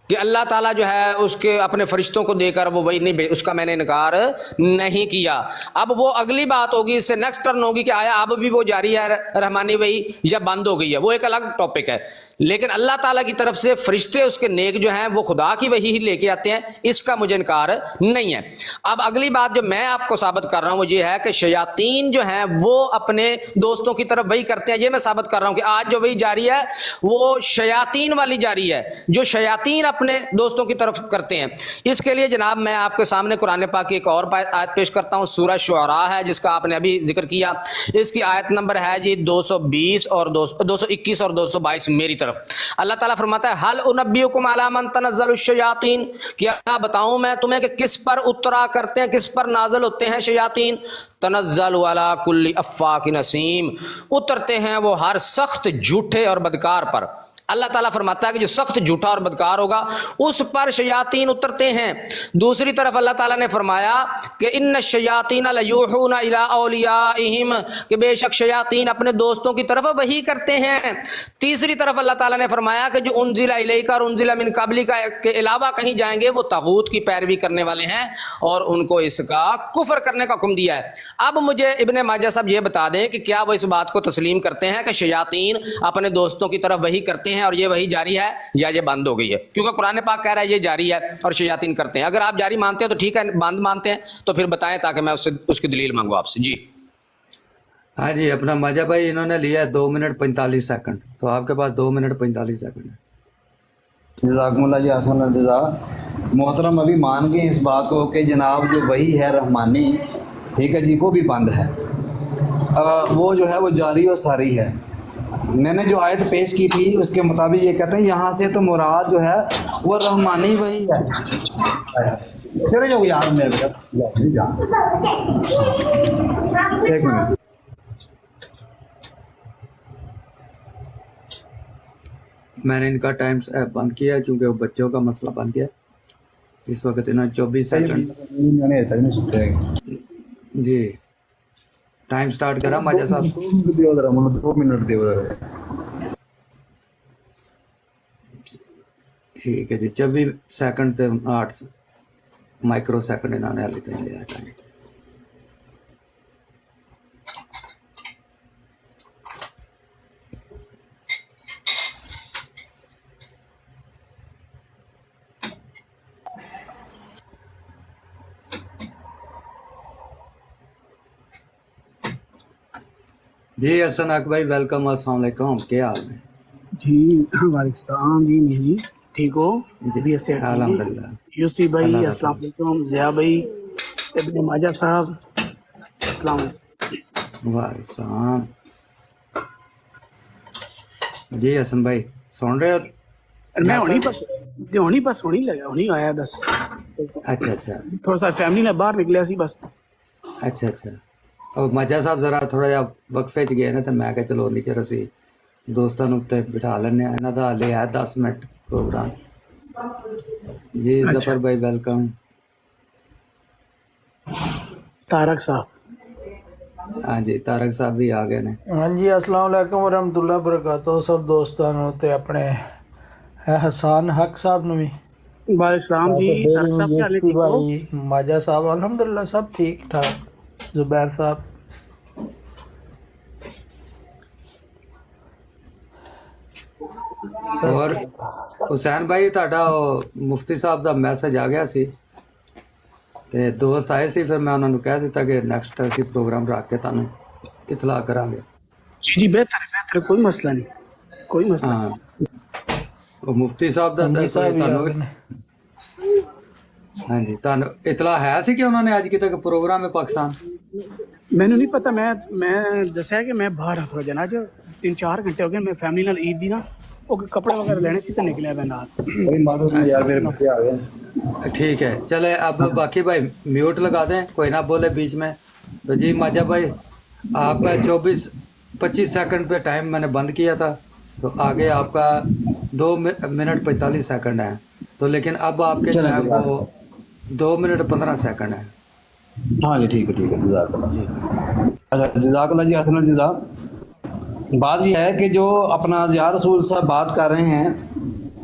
کہ اللہ تعالیٰ جو ہے اس کے اپنے فرشتوں کو دے کر وہ وہی نہیں اس کا میں نے انکار نہیں کیا. اب وہ اگلی بات ہوگی، اس سے نیکسٹ ٹرن ہوگی کہ آیا اب بھی وہ جاری ہے رحمانی وہی یا بند ہو گئی ہے، وہ ایک الگ ٹاپک ہے. لیکن اللہ تعالیٰ کی طرف سے فرشتے اس کے نیک جو ہیں وہ خدا کی وحی ہی لے کے آتے ہیں، اس کا مجھے انکار نہیں ہے. اب اگلی بات جو میں آپ کو ثابت کر رہا ہوں وہ یہ ہے کہ شیاطین جو ہیں وہ اپنے دوستوں کی طرف وہی کرتے ہیں. یہ میں ثابت کر رہا ہوں کہ آج جو وہی جاری ہے وہ شیاطین والی جاری ہے، جو شیاطین اپنے دوستوں کی طرف کرتے ہیں. اس کے لیے جناب میں آپ کے سامنے قرآن پاک کی ایک اور آیت پیش کرتا ہوں. سورہ شعراء ہے جس کا آپ نے ابھی ذکر کیا، اس کی آیت نمبر ہے جی 220 اور 221 اور 222 میری طرف. اللہ تعالیٰ فرماتا ہے حل انبئکم علی من تنزل الشیاطین، کیا بتاؤں میں تمہیں کہ کس پر اترا کرتے ہیں، کس پر نازل ہوتے ہیں شیاطین. تنزل علی کل افاک نسیم، اترتے ہیں وہ ہر سخت جھوٹے اور بدکار پر. اللہ تعالیٰ فرماتا ہے کہ جو سخت جھوٹا اور بدکار ہوگا اس پر شیاطین اترتے ہیں. دوسری طرف اللہ تعالیٰ نے فرمایا کہ ان الشیاطین لیوحون الی اولیاءہم، کہ بے شک شیاطین اپنے دوستوں کی طرف وحی کرتے ہیں. تیسری طرف اللہ تعالیٰ نے فرمایا کہ جو انزل الیک اور انزل من قبلک کے علاوہ کہیں جائیں گے وہ طاغوت کی پیروی کرنے والے ہیں اور ان کو اس کا کفر کرنے کا حکم دیا ہے. اب مجھے ابن ماجہ صاحب یہ بتا دیں کہ کیا وہ اس بات کو تسلیم کرتے ہیں کہ شیاطین اپنے دوستوں کی طرف وحی کرتے ہیں اور یہ وہی جاری ہے یا یہ بند ہو گئی ہے؟ کیونکہ قرآن پاک کہہ رہا ہے یہ جاری ہے اور شیاطین کرتے ہیں. اگر آپ جاری مانتے ہیں تو ٹھیک ہے، بند مانتے ہیں تو پھر بتائیں تاکہ میں اس کی دلیل مانگوں آپ سے. جی ہاں جی، اپنا ماجہ بھائی انہوں نے لیا ہے 2 منٹ 45 سیکنڈ، تو آپ کے پاس 2 منٹ 45 سیکنڈ ہے. جزاکم اللہ جی احسن الجزا. محترم ابھی مان گئے اس بات کو کہ جناب جو وہی ہے رحمانی، ٹھیک ہے جی، وہ بھی بند ہے، وہ جو ہے وہ جاری و ساری ہے. میں نے جو آیت پیش کی تھی اس کے مطابق یہ کہتے ہیں یہاں سے تو مراد جو ہے وہ رحمانی وہی ہے. چلے جاؤ یار میرے ایک منٹ. میں نے ان کا ٹائم بند کیا کیونکہ وہ بچوں کا مسئلہ بن گیا. اس وقت انہوں نے 24 سیکنڈ میں نے تک نہیں سنتے. جی ٹائم سٹارٹ کرا ماجہ صاحب. 2 منٹ دیو ذرا. ٹھیک ہے جی، 24 سیکنڈ تے 8 مائکرو سیکنڈ انہوں نے ہلی تک لیا ٹائم. جی حسن حق بھائی ویلکم، السلام علیکم، کیا حال ہے؟ جی وعلیکم السلام. جی میر جی ٹھیک ہو؟ جی الحمدللہ. یوسی بھائی اللہ السلام علیکم. ضیاء بھائی، ابن ماجہ صاحب السلام علیکم. وعلیکم السلام. جی حسن بھائی سن رہے ہو؟ میں ہونی لگا، ہونی آیا بس. اچھا اچھا تھوڑا سا فیملی نے باہر نکلیا سی بس. اچھا اچھا. اور ماجہ صاحب ذرا تھوڑا جہا وقفے چ گئے نا تو میں کہ چلو نیچے اسی دوستوں اتنے بٹھا لینے. انہوں کا ہلے ہے 10 منٹ پروگرام. جی ظفر بھائی ویلکم. طارق صاحب. ہاں جی طارق صاحب بھی آ گئے نے. ہاں جی السلام علیکم ورحمۃ اللہ وبرکاتہ سب دوستوں تے اپنے حسان حق صاحب نو بھی. وعلیکم السلام. جی طارق صاحب کیا حال ہے؟ ٹھیک ہو؟ بھائی ماجہ صاحب الحمدللہ سب ٹھیک ٹھاک. زبیر صاحب اور حسین بھائی تہاڈا مفتی صاحب دا میسج آ گیا سی تے دوست آئے سی، پھر میں انہوں نے کہہ دیتا کہ نیکسٹ اسی پروگرام رکھ کے تانوں اطلاع کریں گے. جی جی بہتر ہے، کوئی مسئلہ نہیں، کوئی مسئلہ ہاں وہ مفتی صاحب دا تانوں ہاں جی تانوں اطلاع ہے سی کہ انہوں نے اج کتے پروگرام ہے پاکستان. میں نے نہیں پتا. میں دسیا کہ میں باہر ہوں تھوڑا جنا جو 3-4 گھنٹے ہو گئے. میں فیملی نال عید دی نا وہ کپڑے وغیرہ لینے سی تو نکلیا میں نال. بھائی معذرت یار میرے بچے آ گئے. ٹھیک ہے چلے اب باقی بھائی میوٹ لگا دیں، کوئی نہ بولے بیچ میں. تو جی ماجہ بھائی آپ کا 24-25 سیکنڈ پہ ٹائم میں نے بند کیا تھا، تو آگے آپ کا 2 منٹ 45 سیکنڈ ہے. تو لیکن اب آپ کے جو ہے وہ 2 منٹ 15 سیکنڈ ہے. ہاں جی ٹھیک ہے جزاک اللہ. اچھا جزاک اللہ جی احسن الجزا. بات یہ ہے کہ جو اپنا ضیاء رسول صاحب بات کر رہے ہیں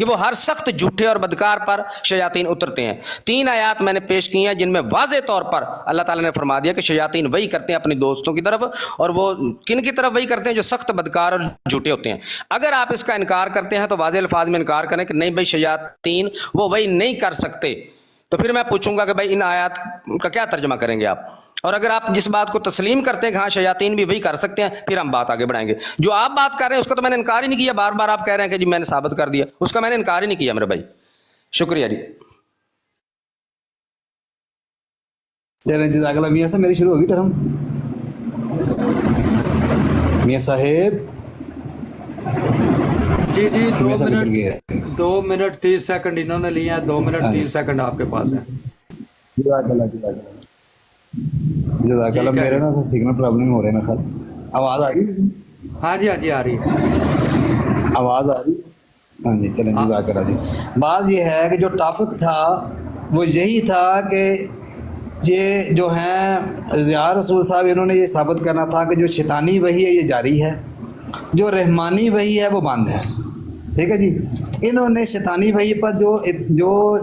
کہ وہ ہر سخت جھوٹے اور بدکار پر شیاطین اترتے ہیں. 3 آیات میں نے پیش کی ہیں جن میں واضح طور پر اللہ تعالیٰ نے فرما دیا کہ شیاطین وہی کرتے ہیں اپنے دوستوں کی طرف, اور وہ کن کی طرف وہی کرتے ہیں جو سخت بدکار اور جھوٹے ہوتے ہیں. اگر آپ اس کا انکار کرتے ہیں تو واضح الفاظ میں انکار کریں کہ نہیں بھائی شیاطین وہ وہی نہیں کر سکتے, تو پھر میں پوچھوں گا کہ بھائی ان آیات کا کیا ترجمہ کریں گے آپ؟ اور اگر آپ جس بات کو تسلیم کرتے ہیں کہ ہاں شیاطین بھی وہی کر سکتے ہیں, پھر ہم بات آگے بڑھائیں گے. جو آپ بات کر رہے ہیں اس کا تو میں نے انکار ہی نہیں کیا, بار بار آپ کہہ رہے ہیں کہ جی میں نے ثابت کر دیا, اس کا میں نے انکار ہی نہیں کیا میرے بھائی. شکریہ جی. چلیں جزاک اللہ. میاں صاحب میری شروع ہوگی ٹرم. میاں صاحب جی جی میاں صاحب ادھر گئے. 2 منٹ 30 سیکنڈ انہوں نے لیے ہیں, 2 منٹ 30 سیکنڈ آپ کے پاس ہیں. جزاک اللہ جزاک اللہ جزاک اللہ. میرے نا سگنل پرابلم ہو رہے ہیں میرے خیال. آواز آ رہی؟ ہاں جی آ رہی ہے. آواز آ رہی؟ ہاں جی چلیں جزاک اللہ جی. بات یہ ہے کہ جو ٹاپک تھا وہ یہی تھا کہ یہ جو ہیں ضیاء رسول صاحب انہوں نے یہ ثابت کرنا تھا کہ جو شیطانی وحی ہے یہ جاری ہے, جو رحمانی وحی ہے وہ بند ہے. ٹھیک ہے جی. انہوں نے شیطانی وحی پر جو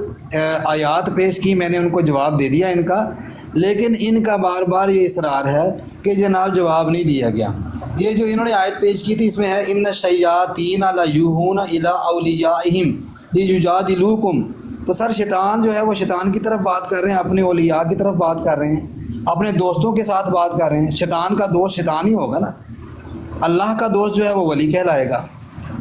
آیات پیش کی میں نے ان کو جواب دے دیا ان کا, لیکن ان کا بار بار یہ اصرار ہے کہ جناب جواب نہیں دیا گیا. یہ جو انہوں نے آیت پیش کی تھی اس میں ہے ان الشیاطین لیوحون الی اولیاءہم لیجادلوکم. تو سر شیطان جو ہے وہ شیطان کی طرف بات کر رہے ہیں, اپنے اولیاء کی طرف بات کر رہے ہیں, اپنے دوستوں کے ساتھ بات کر رہے ہیں. شیطان کا دوست شیطان ہی ہوگا نا, اللہ کا دوست جو ہے وہ ولی کہلائے گا,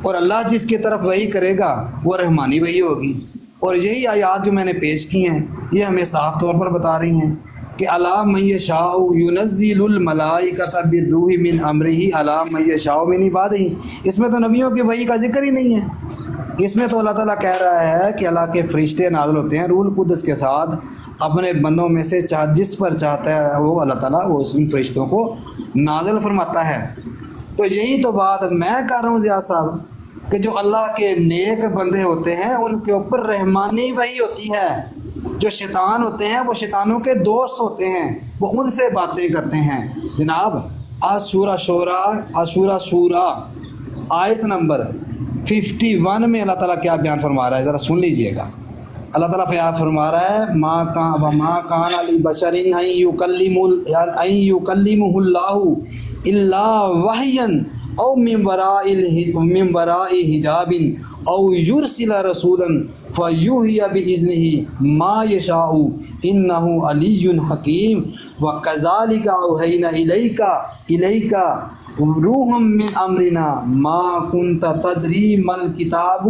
اور اللہ جس کی طرف وحی کرے گا وہ رحمانی وحی ہوگی. اور یہی آیات جو میں نے پیش کی ہیں یہ ہمیں صاف طور پر بتا رہی ہیں کہ علی من یشاء ینزل الملائکۃ بالروح من امرہ علی من یشاء من عبادہ. اس میں تو نبیوں کے وحی کا ذکر ہی نہیں ہے. اس میں تو اللہ تعالیٰ کہہ رہا ہے کہ اللہ کے فرشتے نازل ہوتے ہیں روح القدس کے ساتھ اپنے بندوں میں سے جس پر چاہتا ہے وہ اللہ تعالیٰ وہ ان فرشتوں کو نازل فرماتا ہے. تو یہی تو بات میں کر رہا ہوں ضیاء صاحب کہ جو اللہ کے نیک بندے ہوتے ہیں ان کے اوپر رحمانی وحی ہوتی ہے. جو شیطان ہوتے ہیں وہ شیطانوں کے دوست ہوتے ہیں, وہ ان سے باتیں کرتے ہیں. جناب عاشورہ شورا آیت نمبر 51 میں اللہ تعالیٰ کیا بیان فرما رہا ہے, ذرا سن لیجئے گا. اللہ تعالیٰ فرما رہا ہے ما کان لبشر ان یکلمہ اللہ الا وحیا او من وراء حجاب او یرسل رسولا فیوحی باذنہ ما یشاء انہ علی حکیم. وکذالک اوحینا الیک روحا من امرنا ما کنت تدری ما الکتاب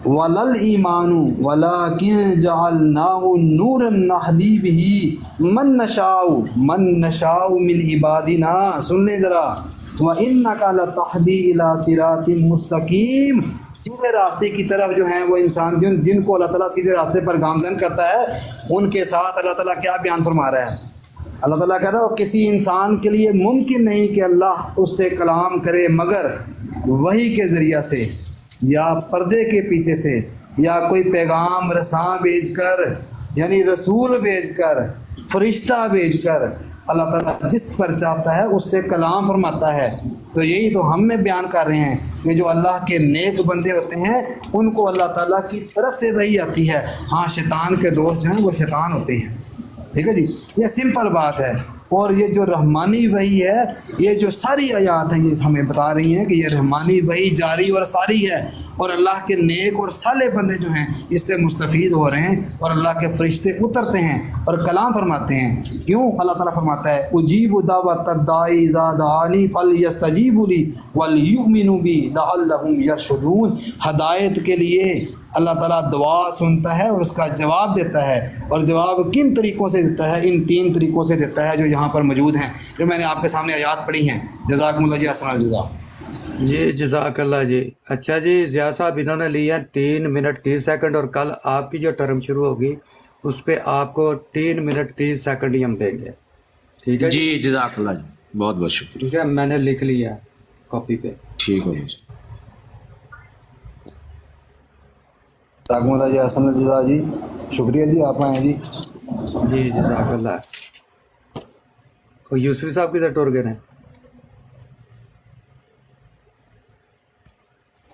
ولا الایمان ولکن جعلناہ نورا نہدی بہ من نشاء من عبادنا. سن لیں ذرا. وَإِنَّكَ لَتَهْدِي إِلَىٰ صِرَاطٍ مُسْتَقِيمٍ. سیدھے راستے کی طرف جو ہیں وہ انسان جن کو اللہ تعالیٰ سیدھے راستے پر گامزن کرتا ہے ان کے ساتھ اللہ تعالیٰ کیا بیان فرما رہا ہے. اللہ تعالیٰ کہتا ہے کسی انسان کے لیے ممکن نہیں کہ اللہ اس سے کلام کرے مگر وحی کے ذریعہ سے یا پردے کے پیچھے سے یا کوئی پیغام رساں بھیج کر, یعنی رسول بھیج کر, فرشتہ بھیج کر اللہ تعالیٰ جس پر چاہتا ہے اس سے کلام فرماتا ہے. تو یہی تو ہم میں بیان کر رہے ہیں کہ جو اللہ کے نیک بندے ہوتے ہیں ان کو اللہ تعالیٰ کی طرف سے وحی آتی ہے. ہاں شیطان کے دوست جو ہیں وہ شیطان ہوتے ہیں. ٹھیک ہے جی, یہ سمپل بات ہے. اور یہ جو رحمانی وحی ہے یہ جو ساری آیات ہیں یہ ہمیں بتا رہی ہیں کہ یہ رحمانی وحی جاری اور ساری ہے, اور اللہ کے نیک اور صالح بندے جو ہیں اس سے مستفید ہو رہے ہیں, اور اللہ کے فرشتے اترتے ہیں اور کلام فرماتے ہیں. کیوں اللہ تعالیٰ فرماتا ہے اجیب دعوت الداعی اذا دعانی فلیستجیبوا لی ولیؤمنوا بی لعلہم یرشدون. ہدایت کے لیے اللہ تعالیٰ دعا سنتا ہے اور اس کا جواب دیتا ہے, اور جواب کن طریقوں سے دیتا ہے؟ ان 3 طریقوں سے دیتا ہے جو یہاں پر موجود ہیں, جو میں نے آپ کے سامنے آیات پڑھی ہیں. جزاکم اللہ جی, احسن الجزا. جی جزاک اللہ جی. اچھا جی ضیاء صاحب انہوں نے لی ہے 3 منٹ 30 سیکنڈ, اور کل آپ کی جو ٹرم شروع ہوگی اس پہ آپ کو 3 منٹ 30 سیکنڈ ہی ہم دیں گے. ٹھیک ہے جی جزاک اللہ جی, بہت بہت شکریہ. ٹھیک ہے, میں نے لکھ لیا کاپی پہ. ٹھیک ہو جی. جزاکم اللہ جی, احسن الجزا جی. شکریہ جی, آپ آئیں جی. جی جزاک اللہ. اور یوسفی صاحب کدھر ٹور گئے ہیں؟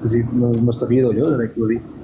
ਤੁਸੀਂ ਮੁਸਤਫੀਦ ਹੋ ਜਾਓ ਜਰਾ ਇੱਕ ਵਾਰੀ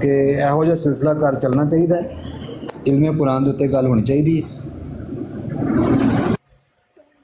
ਕਿ ਇਹੋ ਜਿਹਾ ਸਿਲਸਿਲਾ ਘਰ ਚੱਲਣਾ ਚਾਹੀਦਾ ਹੈ, ਇਲਮੇ ਕੁਰਾਨ ਦੇ ਉੱਤੇ ਗੱਲ ਹੋਣੀ ਚਾਹੀਦੀ ਹੈ।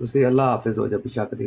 ਤੁਸੀਂ ਅੱਲਾ ਹਾਫਿਜ਼ ਹੋ ਜਾ, ਬਿਸ਼ੱਕ ਦੀ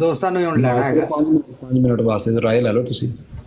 ਦੋਸਤਾਂ ਨੂੰ ਹੀ ਹੁਣ ਲੈਣਾ ਹੈਗਾ। 5 ਮਿੰਟ ਵਾਸਤੇ ਰਾਏ ਲੈ ਲਓ ਤੁਸੀਂ।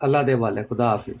ਅੱਲਾ ਦੇ ਹਵਾਲੇ, ਖੁਦਾ ਹਾਫਿਜ਼।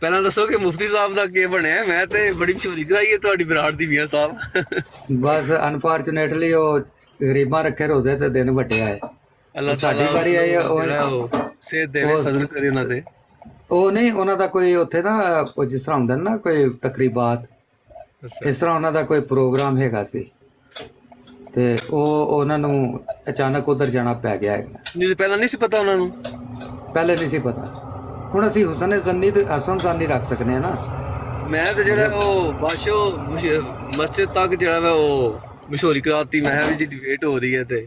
ਪਹਿਲਾਂ ਦੱਸੋ ਕਿ ਮੁਫਤੀ ਸਾਹਿਬ ਦਾ ਕੀ ਬਣਿਆ? ਮੈਂ ਤੇ ਬੜੀ ਮਸ਼ਹੂਰੀ ਕਰਾਈ ਹੈ ਤੁਹਾਡੀ ਬਰਾੜ ਦੀ ਮੀਆਂ ਸਾਹਿਬ। ਬਸ ਅਨਫੋਰਚੂਨੇਟਲੀ ਉਹ ਗਰੀਬਾਂ ਰੱਖੇ ਰੋਜ਼ੇ ਤੇ ਦਿਨ ਵੱਡੇ ਆਏ। ਅੱਲਾਹ ਸਾਡੀ ਵਾਰੀ ਆਈ ਉਹ ਸਿਹਤ ਦੇਵੇ, ਫਜ਼ਲ ਕਰੇ ਉਹਨਾਂ ਤੇ। ਉਹ ਨਹੀਂ, ਉਹਨਾਂ ਦਾ ਕੋਈ ਉੱਥੇ ਨਾ ਉਹ ਜਿਸ ਤਰ੍ਹਾਂ ਹੁੰਦਾ ਨਾ ਕੋਈ ਤਕਰੀਬਾਤ, ਇਸ ਤਰ੍ਹਾਂ ਉਹਨਾਂ ਦਾ ਕੋਈ ਪ੍ਰੋਗਰਾਮ ਹੈਗਾ ਸੀ ਤੇ ਉਹ ਉਹਨਾਂ ਨੂੰ ਅਚਾਨਕ ਉਧਰ ਜਾਣਾ ਪੈ ਗਿਆ ਹੈਗਾ। ਨਹੀਂ ਪਹਿਲਾਂ ਨਹੀਂ ਸੀ ਪਤਾ ਉਹਨਾਂ ਨੂੰ? ਪਹਿਲੇ ਨਹੀਂ ਸੀ ਪਤਾ। ਹੁਣ ਅਸੀਂ ਹੁਸਨ ਜ਼ੰਨੀ ਤੇ ਹਸਨ ਜ਼ੰਨੀ ਰੱਖ ਸਕਨੇ ਆ ਨਾ। ਮੈਂ ਤੇ ਜਿਹੜਾ ਉਹ ਬਾਸ਼ੋ ਮਸਜਿਦ ਤੱਕ ਜਿਹੜਾ ਵਾ ਉਹ ਮਸ਼ਹੂਰੀ ਕਰਾਤੀ। ਮੈਂ ਕਿਹਾ ਵੀ ਜੀ ਡਿਬੇਟ ਹੋ ਰਹੀ ਹੈ ਤੇ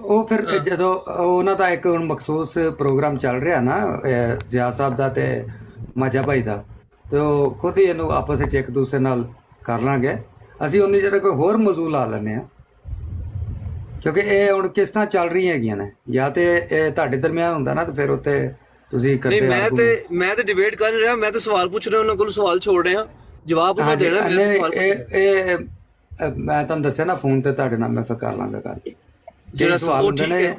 ਉਹ ਫਿਰ ਜਦੋਂ ਉਹਨਾਂ ਦਾ ਇੱਕ ਹੁਣ ਮਖਸੂਸ ਪ੍ਰੋਗਰਾਮ ਚੱਲ ਰਿਹਾ ਨਾ ਜ਼ਿਆ ਸਾਹਿਬ ਦਾ ਤੇ ਮਾਜਾ ਭਾਈ ਦਾ, ਤੇ ਉਹ ਖੁਦ ਹੀ ਇਹਨੂੰ ਆਪਸ ਵਿੱਚ ਇੱਕ ਦੂਸਰੇ ਨਾਲ ਕਰ ਲਾਂਗੇ। ਅਸੀਂ ਉਨੀ ਜਿਹੜਾ ਕੋਈ ਹੋਰ ਮੌਜੂ ਲਾ ਲੈਂਦੇ ਆ, ਕਿਉਂਕਿ ਇਹ ਹੁਣ ਕਿਸ ਤਰ੍ਹਾਂ ਚੱਲ ਰਹੀਆਂ ਹੈਗੀਆਂ ਨੇ, ਜਾਂ ਤੇ ਇਹ ਤੁਹਾਡੇ ਦਰਮਿਆਨ ਹੁੰਦਾ ਨਾ, ਤੇ ਫਿਰ ਉੱਤੇ ਤੁਸੀਂ ਕਰਦੇ। ਨਹੀਂ ਮੈਂ ਤੇ ਡਿਬੇਟ ਕਰ ਰਿਹਾ, ਮੈਂ ਤੇ ਸਵਾਲ ਪੁੱਛ ਰਿਹਾ, ਉਹਨਾਂ ਕੋਲ ਸਵਾਲ ਛੋੜ ਰਿਹਾ, ਜਵਾਬ ਉਹਨਾਂ ਦੇਣਾ। ਮੈਂ ਤੁਹਾਨੂੰ ਦੱਸਿਆ ਨਾ ਫੋਨ ਤੇ ਤੁਹਾਡੇ ਨਾਲ ਮੈਂ ਫਿਰ ਕਰ ਲਾਂਗਾ ਗੱਲ। ਜਿਹੜਾ ਸਵਾਲ ਹੁੰਦੇ ਨੇ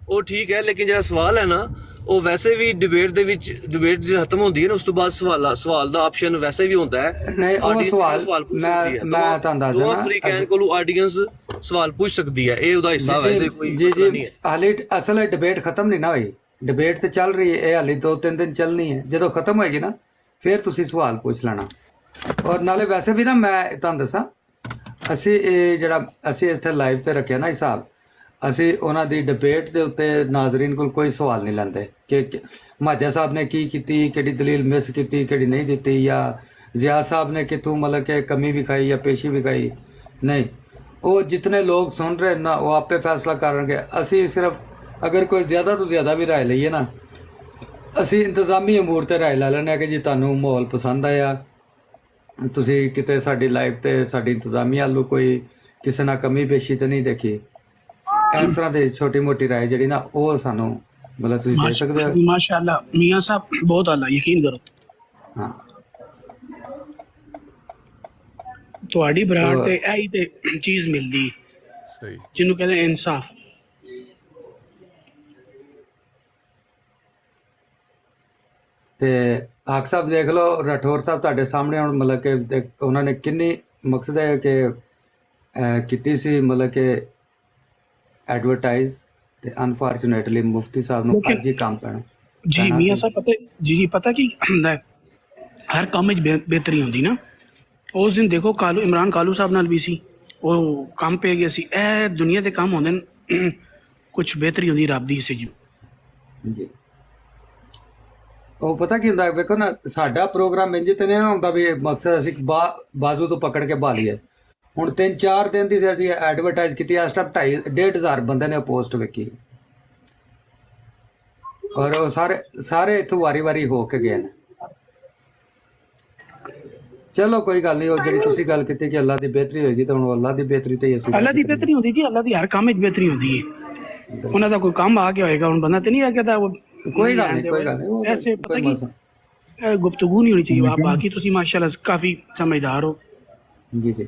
ਉਹ ਠੀਕ ਹੈ, ਲੇਕਿਨ ਜਿਹੜਾ ਸਵਾਲ ਹੈ ਨਾ ਉਹ ਵੈਸੇ ਵੀ ਡਿਬੇਟ ਦੇ ਵਿੱਚ, ਡਿਬੇਟ ਜੇ ਖਤਮ ਹੁੰਦੀ ਹੈ ਨਾ ਉਸ ਤੋਂ ਬਾਅਦ ਸਵਾਲ ਦਾ ਆਪਸ਼ਨ ਵੈਸੇ ਵੀ ਹੁੰਦਾ ਹੈ। ਨਹੀਂ ਉਹ ਸਵਾਲ ਮੈਂ ਤੁਹਾਨੂੰ ਦੱਸਦਾ ਨਾ, ਫ੍ਰੀ ਕੈਨ ਕੋਲ ਆਡੀਅנס ਸਵਾਲ ਪੁੱਛ ਸਕਦੀ ਹੈ, ਇਹ ਉਹਦਾ ਹਿੱਸਾ ਹੈ, ਤੇ ਕੋਈ ਮਸਲਾ ਨਹੀਂ ਹੈ। ਹਾਲੇ ਅਸਲ ਡਿਬੇਟ ਖਤਮ ਨਹੀਂ ਨਾ ਹੋਈ, ਡਿਬੇਟ ਤੇ ਚੱਲ ਰਹੀ ਹੈ, ਇਹ ਹਾਲੇ 2-3 ਦਿਨ ਚੱਲਣੀ ਹੈ। ਜਦੋਂ ਖਤਮ ਹੋਏਗੀ ਨਾ ਫਿਰ ਤੁਸੀਂ ਸਵਾਲ ਪੁੱਛ ਲੈਣਾ। ਔਰ ਨਾਲੇ ਵੈਸੇ ਵੀ ਨਾ ਮੈਂ ਤੁਹਾਨੂੰ ਦੱਸਾਂ, ਅਸੀਂ ਇਹ ਜਿਹੜਾ ਅਸੀਂ ਇੱਥੇ ਲਾਈਵ ਤੇ ਰੱਖਿਆ ਨਾ ਹਿਸਾਬ, ਅਸੀਂ ਉਹਨਾਂ ਦੀ ਡਿਬੇਟ ਦੇ ਉੱਤੇ ਨਾਜ਼ਰੀਨ ਕੋਲ ਕੋਈ ਸਵਾਲ ਨਹੀਂ ਲੈਂਦੇ ਕਿ ਮਾਝਾ ਸਾਹਿਬ ਨੇ ਕੀ ਕੀਤੀ, ਕਿਹੜੀ ਦਲੀਲ ਮਿਸ ਕੀਤੀ, ਕਿਹੜੀ ਨਹੀਂ ਦਿੱਤੀ, ਜਾਂ ਜ਼ਿਆ ਸਾਹਿਬ ਨੇ ਕਿੱਥੋਂ ਮਤਲਬ ਕਿ ਕਮੀ ਵਿਖਾਈ ਜਾਂ ਪੇਸ਼ੀ ਵਿਖਾਈ। ਨਹੀਂ, ਉਹ ਜਿਤਨੇ ਲੋਕ ਸੁਣ ਰਹੇ ਨਾ ਉਹ ਆਪੇ ਫੈਸਲਾ ਕਰਨਗੇ। ਅਸੀਂ ਸਿਰਫ ਅਗਰ ਕੋਈ ਜ਼ਿਆਦਾ ਤੋਂ ਜ਼ਿਆਦਾ ਵੀ ਰਾਏ ਲਈਏ ਨਾ, ਅਸੀਂ ਇੰਤਜ਼ਾਮੀ ਅਮੂਰ ਤੇ ਰਾਏ ਲੈ ਲੈਂਦੇ ਹਾਂ ਕਿ ਜੀ ਤੁਹਾਨੂੰ ਮਾਹੌਲ ਪਸੰਦ ਆਇਆ, ਤੁਸੀਂ ਕਿਤੇ ਸਾਡੀ ਲਾਈਫ ਤੇ ਸਾਡੀ ਇੰਤਜ਼ਾਮੀ ਵੱਲੋਂ ਕੋਈ ਕਿਸੇ ਨਾਲ ਕਮੀ ਪੇਸ਼ੀ ਤੇ ਨਹੀਂ ਦੇਖੀ। ਇਸ ਤਰ੍ਹਾਂ ਦੀ ਛੋਟੀ ਮੋਟੀ ਰਾਏ ਜਿਹੜੀ ਨਾ ਉਹ ਸਾਨੂੰ ਮਤਲਬ ਤੁਸੀਂ ਦੇ ਸਕਦੇ ਹੋ। ਮਾਸ਼ਾਅੱਲਾ ਮੀਆਂ ਸਾਹਿਬ ਬਹੁਤ ਆਲਾ, ਯਕੀਨ ਕਰੋ। ਹਾਂ, ਤੁਹਾਡੀ ਬਰਾੜ ਤੇ ਇਹੀ ਤੇ ਚੀਜ਼ ਮਿਲਦੀ ਸਹੀ ਜਿਹਨੂੰ ਕਹਿੰਦੇ ਇਨਸਾਫ। ਤੇ ਆਖ ਸਾਹਿਬ ਦੇਖ ਲਓ, ਰਾਠੌਰ ਸਾਹਿਬ ਤੁਹਾਡੇ ਸਾਹਮਣੇ ਹੁਣ ਮਤਲਬ ਕਿ ਉਹਨਾਂ ਨੇ ਕਿੰਨੀ ਮਕਸਦ ਹੈ ਕਿ ਕੀਤੀ ਸੀ ਮਤਲਬ ਕਿ ਐਡਵਰਟਾਈਜ਼, ਤੇ ਅਨਫੋਰਚੂਨੇਟਲੀ ਮੁਫਤੀ ਸਾਹਿਬ ਨੂੰ ਅੱਜ ਹੀ ਕੰਮ ਪੈਣਾ। ਜੀ ਮੀਆਂ ਸਾਹਿਬ ਪਤਾ ਕੀ ਹੁੰਦਾ ਹੈ, ਹਰ ਕੰਮ ਵਿੱਚ ਬਿਹਤਰੀ ਹੁੰਦੀ ਨਾ। ਉਸ ਦਿਨ ਦੇਖੋ ਇਮਰਾਨ ਕਾਲੂ ਸਾਹਿਬ ਨਾਲ ਵੀ ਸੀ, ਉਹ ਕੰਮ ਪੈ ਗਿਆ ਸੀ। ਇਹ ਦੁਨੀਆ ਦੇ ਕੰਮ ਹੁੰਦੇ ਨੇ, ਕੁਛ ਬਿਹਤਰੀ ਹੁੰਦੀ ਰੱਬ ਦੀ ਹਿੱਸੇ ਜੀ। ਜੀ ਉਹ ਪਤਾ ਕੀ ਹੁੰਦਾ, ਵੇਖੋ ਨਾ ਸਾਡਾ ਪ੍ਰੋਗਰਾਮ ਇੰਜ ਤੇ ਨਹੀਂ ਹੁੰਦਾ ਵੀ ਮਕਸਦ ਅਸੀਂ ਬਾਜ਼ੂ ਤੋਂ ਪਕੜ ਕੇ ਪਾ ਲਈਏ। ਹੁਣ 3-4 ਦਿਨ ਦੀ ਸਾਡੀ ਐਡਵਰਟਾਈਜ਼ ਕੀਤੀ, ਇਸ ਟਾਈਮ 2,500 ਬੰਦੇ ਨੇ ਪੋਸਟ ਵੇਖੀ, ਔਰ ਉਹ ਸਾਰੇ ਇੱਥੋਂ ਵਾਰੀ ਹੋ ਕੇ ਗਏ ਨੇ। ਚਲੋ ਕੋਈ ਗੱਲ ਨਹੀਂ, ਉਹ ਜਿਹੜੀ ਤੁਸੀਂ ਗੱਲ ਕੀਤੀ ਕਿ ਅੱਲਾ ਦੀ ਬਿਹਤਰੀ ਹੋਏਗੀ, ਤਾਂ ਹੁਣ ਅੱਲਾ ਦੀ ਬਿਹਤਰੀ ਤੇ ਹੀ ਅਸੀਂ ਅੱਲਾ ਦੀ ਬਿਹਤਰੀ ਹੁੰਦੀ ਜੀ, ਅੱਲਾ ਦੀ ਹਰ ਕੰਮ ਵਿੱਚ ਬਿਹਤਰੀ ਹੁੰਦੀ ਹੈ। ਉਹਨਾਂ ਦਾ ਕੋਈ ਕੰਮ ਆ ਗਿਆ ਹੋਏਗਾ, ਹੁਣ ਬੰਦਾ ਤੇ ਨਹੀਂ ਆ ਗਿਆ ਤਾਂ ਕੋਈ ਗੱਲ ਨਹੀਂ ਐਸੇ ਪਤਾ ਕੀ ਗੁਫ਼ਤਗੂ ਨਹੀਂ ਹੋਣੀ ਚਾਹੀਏ। ਬਾਕੀ ਤੁਸੀਂ ਮਾਸ਼ਾਅੱਲਾ ਕਾਫੀ ਸਮਝਦਾਰ ਹੋ। ਜੀ ਜੀ,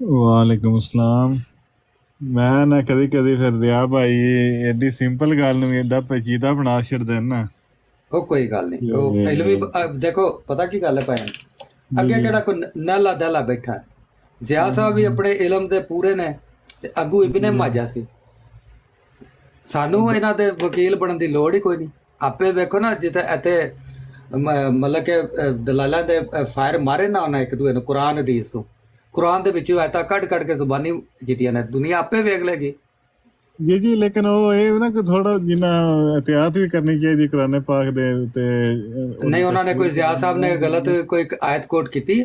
ਵਾਲੇਕੁਮ ਅਸਲਾਮ। ਮੈਂ ਨਾ ਕਦੀ ਫਿਰ ਦਿਆ ਭਾਈ ਐਡੀ ਸਿੰਪਲ ਗੱਲ ਨੂੰ ਵੀ ਐਡਾ ਪੇਚੀਦਾ ਬਣਾ ਛੱਡਦੇ ਨਾ। ਉਹ ਕੋਈ ਗੱਲ ਨਹੀਂ, ਉਹ ਪਹਿਲਾਂ ਵੀ ਦੇਖੋ ਪਤਾ ਕੀ ਗੱਲ ਹੈ ਭਾਈ, ਅੱਗੇ ਕਿਹੜਾ ਕੋਈ ਨਾਲਾ ਦਾਲਾ ਬੈਠਾ ਹੈ। ਜ਼ਿਆ ਸਾਹਿਬ ਵੀ ਆਪਣੇ ਇਲਮ ਦੇ ਪੂਰੇ ਨੇ, ਤੇ ਅੱਗੂ ਇਬਨ ਮਾਜਾ ਸੀ। ਸਾਨੂੰ ਇਹਨਾਂ ਦੇ ਵਕੀਲ ਬਣਨ ਦੀ ਲੋੜ ਹੀ ਕੋਈ ਨਹੀਂ। ਆਪੇ ਵੇਖੋ ਨਾ, ਜਿੱਥੇ ਇੱਥੇ ਮਤਲਬ ਕਿ ਦਲਾਲਾਂ ਦੇ ਫਾਇਰ ਮਾਰੇ ਨਾ ਉਹਨਾਂ ਇੱਕ ਦੂਏ ਨੂੰ ਕੁਰਾਨ ਹਦੀਸ ਤੋਂ, ਕੁਰਾਨ ਦੇ ਵਿੱਚੋਂ ਆਇਤਾਂ ਕੱਢ ਕੇ ਜ਼ੁਬਾਨੀ ਕੀਤੀਆਂ ਨੇ, ਦੁਨੀਆ ਆਪੇ ਵੇਖ ਲੇਗੀ। ਜੀ ਲੇਕਿਨ ਉਹ ਇਹ ਨਾ ਕਿ ਥੋੜਾ ਜਿੰਨਾ ਇhtiyat ਵੀ ਕਰਨੀ ਚਾਹੀਦੀ ਕੁਰਾਨ ਪਾਕ ਦੇ ਉੱਤੇ। ਨਹੀਂ, ਉਹਨਾਂ ਨੇ ਕੋਈ ਜ਼ਿਆ ਸਾਹਿਬ ਨੇ ਗਲਤ ਕੋਈ ਆਇਤ ਕੋਟ ਕੀਤੀ?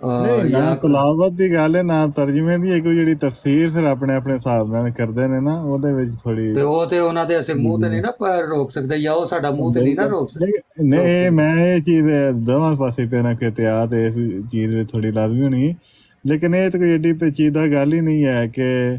ਨਾ ਤਲਾਵਤ ਦੀ ਗੱਲ ਹੈ ਨਾ ਤਰਜਮੇ ਦੀ ਹੈ। ਕੋਈ ਜਿਹੜੀ ਤਫਸੀਰ ਫਿਰ ਆਪਣੇ ਹਿਸਾਬ ਨਾਲ ਕਰਦੇ ਨੇ ਨਾ, ਉਹਦੇ ਵਿੱਚ ਥੋੜੀ ਤੇ ਉਹ ਤੇ ਉਹਨਾਂ ਦੇ ਅਸੀਂ ਮੂੰਹ ਤੇ ਨਹੀਂ ਨਾ ਰੋਕ ਸਕਦੇ, ਜਾਂ ਉਹ ਸਾਡਾ ਮੂੰਹ ਤੇ ਨਹੀਂ ਨਾ ਰੋਕ ਸਕਦੇ। ਨਹੀਂ, ਮੈਂ ਇਹ ਚੀਜ਼ ਦੋਵਾਂ ਪਾਸੇ ਤੇ ਨਾ ਕਿ ਇhtiyat ਇਸ ਚੀਜ਼ ਵਿੱਚ ਥੋੜੀ ਲਾਜ਼ਮੀ ਹੋਣੀ, ਲੇਕਿਨ ਇਹ ਤਾਂ ਕੋਈ ਏਡੀ ਪੇਚੀਦਾ ਗੱਲ ਹੀ ਨਹੀਂ ਹੈ ਕਿ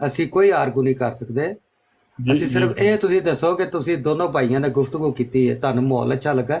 ਅਸੀਂ ਕੋਈ ਆਰਗੂ ਨਹੀਂ ਕਰ ਸਕਦੇ। ਅਸੀਂ ਸਿਰਫ ਇਹ ਤੁਸੀਂ ਦੱਸੋ ਕਿ ਤੁਸੀਂ ਦੋਨੋਂ ਭਾਈਆਂ ਨੇ ਗੁਫ਼ਤਗੂ ਕੀਤੀ ਹੈ, ਤੁਹਾਨੂੰ ਮਾਹੌਲ ਅੱਛਾ ਲੱਗਾ?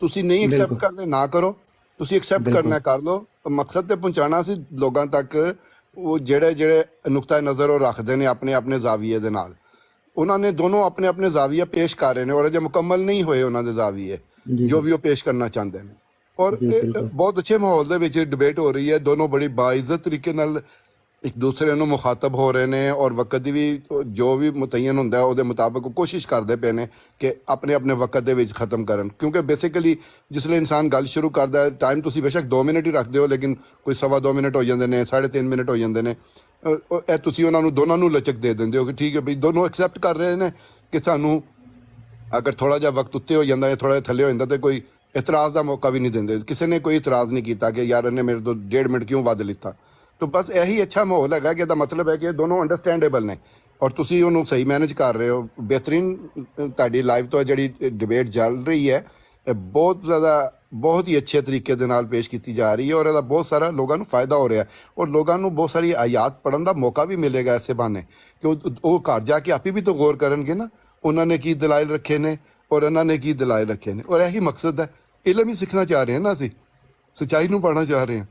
ਤੁਸੀਂ ਨਹੀਂ ਐਕਸੈਪਟ ਕਰਦੇ ਨਾ ਕਰੋ, ਤੁਸੀਂ ਐਕਸੈਪਟ ਕਰਨਾ ਕਰ ਲਓ। ਮਕਸਦ ਤੇ ਪਹੁੰਚਾਣਾ ਸੀ ਲੋਕਾਂ ਤੱਕ, ਉਹ ਜਿਹੜੇ ਨੁਕਤਾ ਨਜ਼ਰ ਉਹ ਰੱਖਦੇ ਨੇ ਆਪਣੇ ਆਪਣੇ ਜ਼ਾਵੀਏ ਦੇ ਨਾਲ। ਉਹਨਾਂ ਨੇ ਦੋਨੋਂ ਆਪਣੇ ਆਪਣੇ ਜ਼ਾਵੀਆ ਪੇਸ਼ ਕਰ ਰਹੇ ਨੇ, ਔਰ ਅਜੇ ਮੁਕੰਮਲ ਨਹੀਂ ਹੋਏ ਉਹਨਾਂ ਦੇ ਜ਼ਾਵੀਏ ਜੋ ਵੀ ਉਹ ਪੇਸ਼ ਕਰਨਾ ਚਾਹੁੰਦੇ ਨੇ। ਔਰ ਬਹੁਤ ਅੱਛੇ ਮਾਹੌਲ ਦੇ ਵਿੱਚ ਡਿਬੇਟ ਹੋ ਰਹੀ ਹੈ, ਦੋਨੋਂ ਬੜੀ ਬਾਇਜ਼ਤ ਤਰੀਕੇ ਨਾਲ ਇੱਕ ਦੂਸਰੇ ਨੂੰ ਮੁਖਾਤਬ ਹੋ ਰਹੇ ਨੇ ਔਰ ਵਕਤ ਦੀ ਵੀ ਜੋ ਵੀ ਮੁਤੈਨ ਹੁੰਦਾ ਹੈ ਉਹਦੇ ਮੁਤਾਬਕ ਉਹ ਕੋਸ਼ਿਸ਼ ਕਰਦੇ ਪਏ ਨੇ ਕਿ ਆਪਣੇ ਆਪਣੇ ਵਕਤ ਦੇ ਵਿੱਚ ਖਤਮ ਕਰਨ। ਕਿਉਂਕਿ ਬੇਸਿਕਲੀ ਜਿਸਲੇ ਇਨਸਾਨ ਗੱਲ ਸ਼ੁਰੂ ਕਰਦਾ ਹੈ, ਟਾਈਮ ਤੁਸੀਂ ਬੇਸ਼ੱਕ 2 ਮਿੰਟ ਹੀ ਰੱਖਦੇ ਹੋ, ਲੇਕਿਨ ਕੋਈ 2.25 ਮਿੰਟ ਹੋ ਜਾਂਦੇ ਨੇ, 3.5 ਮਿੰਟ ਹੋ ਜਾਂਦੇ ਨੇ। ਇਹ ਤੁਸੀਂ ਉਹਨਾਂ ਨੂੰ ਦੋਨਾਂ ਨੂੰ ਲਚਕ ਦੇ ਦਿੰਦੇ ਹੋ ਕਿ ਠੀਕ ਹੈ ਵੀ ਦੋਨੋਂ ਐਕਸੈਪਟ ਕਰ ਰਹੇ ਨੇ ਕਿ ਸਾਨੂੰ ਅਗਰ ਥੋੜ੍ਹਾ ਜਿਹਾ ਵਕਤ ਉੱਤੇ ਹੋ ਜਾਂਦਾ ਹੈ, ਥੋੜ੍ਹਾ ਜਿਹਾ ਥੱਲੇ ਹੋ ਜਾਂਦਾ, ਤਾਂ ਕੋਈ ਇਤਰਾਜ਼ ਦਾ ਮੌਕਾ ਵੀ ਨਹੀਂ ਦਿੰਦੇ। ਕਿਸੇ ਨੇ ਕੋਈ ਇਤਰਾਜ਼ ਨਹੀਂ ਕੀਤਾ ਕਿ ਯਾਰ ਇਹਨੇ ਮੇਰੇ ਤੋਂ 1.5 ਮਿੰਟ ਕਿਉਂ ਵੱਧ ਲਿੱਤਾ। ਤਾਂ ਬਸ ਇਹੀ ਅੱਛਾ ਮਾਹੌਲ ਹੈਗਾ ਕਿ ਇਹਦਾ ਮਤਲਬ ਹੈ ਕਿ ਇਹ ਦੋਨੋਂ ਅੰਡਰਸਟੈਂਡੇਬਲ ਨੇ ਔਰ ਤੁਸੀਂ ਉਹਨੂੰ ਸਹੀ ਮੈਨੇਜ ਕਰ ਰਹੇ ਹੋ। ਬਿਹਤਰੀਨ ਤੁਹਾਡੀ ਲਾਈਵ ਤੋਂ ਜਿਹੜੀ ਡਿਬੇਟ ਚੱਲ ਰਹੀ ਹੈ, ਇਹ ਬਹੁਤ ਹੀ ਅੱਛੇ ਤਰੀਕੇ ਦੇ ਨਾਲ ਪੇਸ਼ ਕੀਤੀ ਜਾ ਰਹੀ ਹੈ ਔਰ ਇਹਦਾ ਬਹੁਤ ਸਾਰਾ ਲੋਕਾਂ ਨੂੰ ਫਾਇਦਾ ਹੋ ਰਿਹਾ ਔਰ ਲੋਕਾਂ ਨੂੰ ਬਹੁਤ ਸਾਰੀ ਆਯਾਤ ਪੜ੍ਹਨ ਦਾ ਮੌਕਾ ਵੀ ਮਿਲੇਗਾ ਐਸੇ ਬਹਾਨੇ ਕਿ ਉਹ ਘਰ ਜਾ ਕੇ ਆਪੇ ਵੀ ਤਾਂ ਗੌਰ ਕਰਨਗੇ ਨਾ ਉਹਨਾਂ ਨੇ ਕੀ ਦਲਾਇਲ ਰੱਖੇ ਨੇ ਔਰ ਇਹਨਾਂ ਨੇ ਕੀ ਦਲਾਇਲ ਰੱਖੇ ਨੇ। ਔਰ ਇਹੀ ਮਕਸਦ ਹੈ, ਇਲਮ ਹੀ ਸਿੱਖਣਾ ਚਾਹ ਰਹੇ ਹਾਂ ਨਾ, ਅਸੀਂ ਸੱਚਾਈ ਨੂੰ ਪੜ੍ਹਨਾ ਚਾਹ ਰਹੇ ਹਾਂ।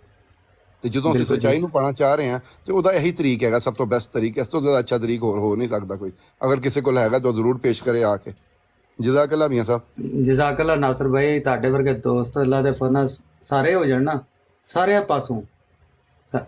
ਤੇ ਜਦੋਂ ਅਸੀਂ ਸੱਚਾਈ ਨੂੰ ਪੜ੍ਹਨਾ ਚਾਹ ਰਹੇ ਹਾਂ ਤੇ ਉਹਦਾ ਇਹੀ ਤਰੀਕ ਹੈਗਾ, ਸਭ ਤੋਂ ਬੈਸਟ ਤਰੀਕ। ਇਸ ਤੋਂ ਜ਼ਿਆਦਾ ਅੱਛਾ ਤਰੀਕ ਹੋਰ ਹੋ ਨਹੀਂ ਸਕਦਾ ਕੋਈ। ਅਗਰ ਕਿਸੇ ਕੋਲ ਹੈਗਾ ਤਾਂ ਜ਼ਰੂਰ ਪੇਸ਼ ਕਰੇ ਆ ਕੇ। ਜਜ਼ਾਕੱਲਾ ਮੀਆਂ ਸਾਹਿਬ। ਜਜ਼ਾਕੱਲਾ ਨਾਸਰ ਭਾਈ, ਤੁਹਾਡੇ ਵਰਗੇ ਦੋਸਤ ਅੱਲਾ ਦੇ ਫਜ਼ਲ ਸਾਰੇ ਹੋ ਜਾਣ ਨਾ, ਸਾਰਿਆਂ ਪਾਸੋਂ,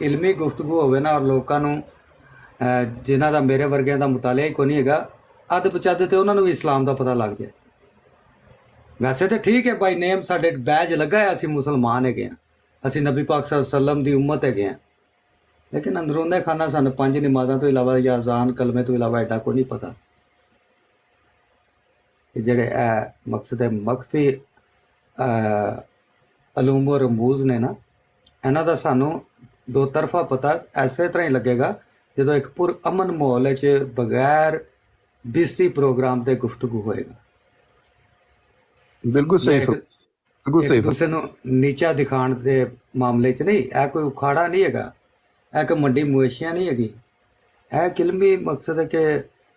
ਇਲਮੀ ਗੁਫ਼ਤਗੂ ਹੋਵੇ ਨਾ ਔਰ ਲੋਕਾਂ ਨੂੰ ਜਿਨ੍ਹਾਂ ਦਾ ਮੇਰੇ ਵਰਗਿਆਂ ਦਾ ਮੁਤਾਲਿਆ ਹੀ ਕੋਈ ਨਹੀਂ ਹੈਗਾ, ਅੱਧ ਪਚੱਧ ਤੇ ਉਹਨਾਂ ਨੂੰ ਵੀ ਇਸਲਾਮ ਦਾ ਪਤਾ ਲੱਗ ਜਾਏ। ਵੈਸੇ ਤਾਂ ਠੀਕ ਹੈ ਬਾਈ ਨੇਮ ਸਾਡੇ ਬੈਜ ਲੱਗਾ ਹੈ, ਅਸੀਂ ਮੁਸਲਮਾਨ ਹੈਗੇ ਹਾਂ, ਅਸੀਂ ਨਬੀ ਪਾਕ ਸੱਲੱਲਾਹੁ ਅਲੈਹਿ ਵਸੱਲਮ ਦੀ ਉਮਤ ਹੈਗੇ ਹਾਂ, ਲੇਕਿਨ ਅੰਦਰੂਨੇ ਖਾਨਾ ਸਾਨੂੰ 5 ਨਮਾਜ਼ਾਂ ਤੋਂ ਇਲਾਵਾ ਜਾਂ ਅਜ਼ਾਨ ਕਲਮੇ ਤੋਂ ਇਲਾਵਾ ਐਡਾ ਕੋਈ ਨਹੀਂ ਪਤਾ। ਜਿਹੜੇ ਇਹ ਮਕਸਦ ਮਖਫੀ ਅਲੂਮ ਔਰ ਰਮੂਜ਼ ਨੇ ਨਾ, ਇਹਨਾਂ ਦਾ ਸਾਨੂੰ ਦੋ ਤਰਫਾ ਪਤਾ ਐਸੇ ਤਰ੍ਹਾਂ ਹੀ ਲੱਗੇਗਾ ਜਦੋਂ ਇੱਕ ਪੁਰ ਅਮਨ ਮਾਹੌਲ 'ਚ ਬਗੈਰ ਬਿਸਤੀ ਪ੍ਰੋਗਰਾਮ ਤੇ ਗੁਫ਼ਤਗੂ ਹੋਏਗਾ। ਬਿਲਕੁਲ ਸਹੀ, ਬਿਲਕੁਲ ਸਹੀ। ਦੂਸਰੇ ਨੂੰ ਨੀਚਾ ਦਿਖਾਉਣ ਦੇ ਮਾਮਲੇ 'ਚ ਨਹੀਂ, ਇਹ ਕੋਈ ਉਖਾੜਾ ਨਹੀਂ ਹੈਗਾ, ਇਹ ਕੋਈ ਮੰਡੀ ਮਵੇਸ਼ੀਆਂ ਨਹੀਂ ਹੈਗੀ, ਇਹ ਕਿਲਮੀ ਮਕਸਦ ਹੈ ਕਿ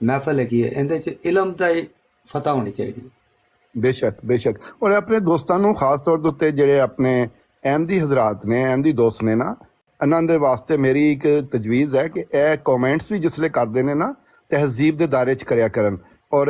ਮਹਿਫਲ ਹੈਗੀ ਹੈ, ਇਹਦੇ 'ਚ ਇਲਮ ਦਾ ਹੀ ਫਤਹ ਹੋਣੀ ਚਾਹੀਦੀ ਹੈ। ਬੇਸ਼ੱਕ ਬੇਸ਼ੱਕ। ਔਰ ਆਪਣੇ ਦੋਸਤਾਂ ਨੂੰ ਖਾਸ ਤੌਰ ਦੇ ਉੱਤੇ ਜਿਹੜੇ ਆਪਣੇ ਅਹਿਮਦੀ ਹਜ਼ਰਾਤ ਨੇ, ਅਹਿਮਦੀ ਦੋਸਤ ਨੇ ਨਾ, ਇਹਨਾਂ ਦੇ ਵਾਸਤੇ ਮੇਰੀ ਇੱਕ ਤਜਵੀਜ਼ ਹੈ ਕਿ ਇਹ ਕਮੈਂਟਸ ਵੀ ਜਿਸਲੇ ਕਰਦੇ ਨੇ ਨਾ, ਤਹਿਜ਼ੀਬ ਦੇ ਦਾਇਰੇ 'ਚ ਕਰਿਆ ਕਰਨ ਔਰ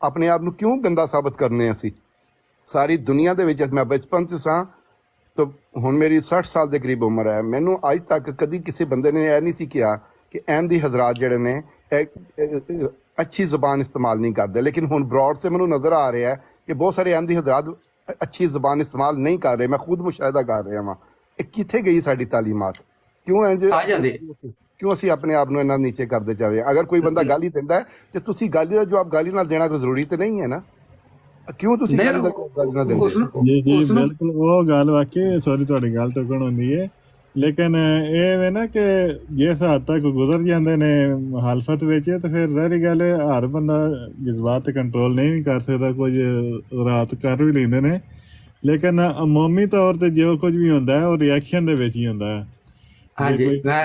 ਆਪਣੇ ਆਪ ਨੂੰ ਕਿਉਂ ਗੰਦਾ ਸਾਬਤ ਕਰਨੇ ਅਸੀਂ? ਸਾਰੀ ਦੁਨੀਆ ਦੇ ਵਿੱਚ ਮੈਂ ਬਚਪਨ 'ਚ ਸਾਂ ਤਾਂ ਹੁਣ ਮੇਰੀ 60 ਸਾਲ ਦੇ ਕਰੀਬ ਉਮਰ ਹੈ, ਮੈਨੂੰ ਅੱਜ ਤੱਕ ਕਦੀ ਕਿਸੇ ਬੰਦੇ ਨੇ ਇਹ ਨਹੀਂ ਸੀ ਕਿਹਾ ਕਿ ਅਹਿਮਦੀ ਹਜ਼ਰਾਤ ਜਿਹੜੇ ਨੇ ਇਹ ਅੱਛੀ ਜ਼ਬਾਨ ਇਸਤੇਮਾਲ ਨਹੀਂ ਕਰਦੇ। ਲੇਕਿਨ ਹੁਣ ਬਰੋਡ ਸੇ ਮੈਨੂੰ ਨਜ਼ਰ ਆ ਰਿਹਾ ਹੈ ਕਿ ਬਹੁਤ ਸਾਰੇ ਅਹਿਮਦੀ ਹਜ਼ਰਾਤ ਅੱਛੀ ਜ਼ਬਾਨ ਇਸਤੇਮਾਲ ਨਹੀਂ ਕਰ ਰਹੇ। ਮੈਂ ਖੁਦ ਮੁਸ਼ਾਹਿਦਾ ਕਰ ਰਿਹਾ ਵਾਂ। ਇਹ ਕਿੱਥੇ ਗਈ ਸਾਡੀ ਤਾਲੀਮਾਤ? ਕਿਉਂ ਇੰਜ ਆ ਜਾਂਦੇ? ਕਿਉਂ ਅਸੀਂ ਆਪਣੇ ਆਪ ਨੂੰ ਇਹਨਾਂ ਨੀਚੇ ਕਰਦੇ ਚੱਲ ਰਹੇ ਹਾਂ? ਅਗਰ ਕੋਈ ਬੰਦਾ ਗਾਲੀ ਦਿੰਦਾ ਹੈ ਤੇ ਤੁਸੀਂ ਗਾਲੀ ਦਾ ਜਵਾਬ ਗਾਲੀ ਨਾਲ ਦੇਣਾ ਕੋਈ ਜ਼ਰੂਰੀ ਤੇ ਨਹੀਂ ਹੈ ਨਾ। ਕਿਉਂ ਤੁਸੀਂ ਗਾਲੀ ਦਾ ਗਾਲੀ ਨਾਲ ਦਿੰਦੇ? ਜੀ ਜੀ ਬਿਲਕੁਲ, ਉਹ ਗੱਲ ਵਾਕਈ ਸੌਰੀ ਤੁਹਾਡੀ ਗੱਲ ਟੁਕਣ ਹੁੰਦੀ ਹੈ, ਲੇਕਿਨ ਇਹ ਵੇ ਨਾ ਕਿ ਜਿਸ ਹੱਦ ਤੱਕ ਗੁਜ਼ਰ ਜਾਂਦੇ ਨੇ ਮੁਹਾਲਫਤ ਵਿੱਚ ਤਾਂ ਫਿਰ ਜ਼ਾਹਿਰ ਗੱਲ ਹੈ ਹਰ ਬੰਦਾ ਜਜ਼ਬਾਤ ਤੇ ਕੰਟਰੋਲ ਨਹੀਂ ਵੀ ਕਰ ਸਕਦਾ, ਕੁਝ ਰਾਤ ਕਰ ਵੀ ਲੈਂਦੇ ਨੇ, ਲੇਕਿਨ ਅਮੂਮੀ ਤੌਰ ਤੇ ਜੋ ਕੁਝ ਵੀ ਹੁੰਦਾ ਹੈ ਉਹ ਰਿਐਕਸ਼ਨ ਦੇ ਵਿੱਚ ਹੀ ਹੁੰਦਾ ਹੈ। ਹਾਂਜੀ, ਮੈਂ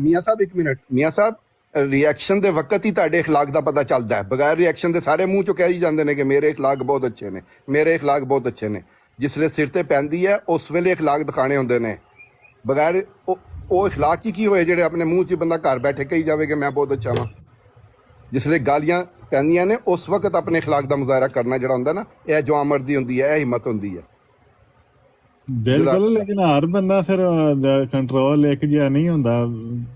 ਮੀਆਂ ਸਾਹਿਬ ਇੱਕ ਮਿੰਟ, ਮੀਆਂ ਸਾਹਿਬ ਰਿਐਕਸ਼ਨ ਦੇ ਵਕਤ ਹੀ ਤੁਹਾਡੇ اخلاق ਦਾ ਪਤਾ ਚੱਲਦਾ ਹੈ। ਬਗੈਰ ਰਿਐਕਸ਼ਨ ਦੇ ਸਾਰੇ ਮੂੰਹ ਚੋਂ ਕਹਿ ਹੀ ਜਾਂਦੇ ਨੇ ਕਿ ਮੇਰੇ اخلاق ਬਹੁਤ ਅੱਛੇ ਨੇ, ਮੇਰੇ اخلاق ਬਹੁਤ ਅੱਛੇ ਨੇ। ਜਿਸਲੇ ਸਿਰ ਤੇ ਪੈਂਦੀ ਹੈ ਉਸ ਵੇਲੇ اخلاق ਦਿਖਾਣੇ ਹੁੰਦੇ ਨੇ। ਬਗੈਰ ਉਹ اخلاق ਹੀ ਕੀ ਹੋਏ ਜਿਹੜੇ ਆਪਣੇ ਮੂੰਹ 'ਚ ਬੰਦਾ ਘਰ ਬੈਠੇ ਕਹੀ ਜਾਵੇ ਕਿ ਮੈਂ ਬਹੁਤ ਅੱਛਾ ਵਾਂ। ਜਿਸਲੇ ਗਾਲੀਆਂ ਪੈਂਦੀਆਂ ਨੇ ਉਸ ਵਕਤ ਆਪਣੇ اخلاق ਦਾ ਮੁਜ਼ਾਹਰਾ ਕਰਨਾ ਜਿਹੜਾ ਹੁੰਦਾ ਨਾ, ਇਹ ਜੋ ਮਰਜ਼ੀ ਹੁੰਦੀ ਹੈ, ਇਹ ਹਿੰਮਤ ਹੁੰਦੀ ਹੈ। ਬਿਲਕੁਲ, ਲੇਕਿਨ ਹਰ ਬੰਦਾ ਫਿਰ ਕੰਟਰੋਲ ਇੱਕ ਜਿਹਾ ਨਹੀਂ ਹੁੰਦਾ।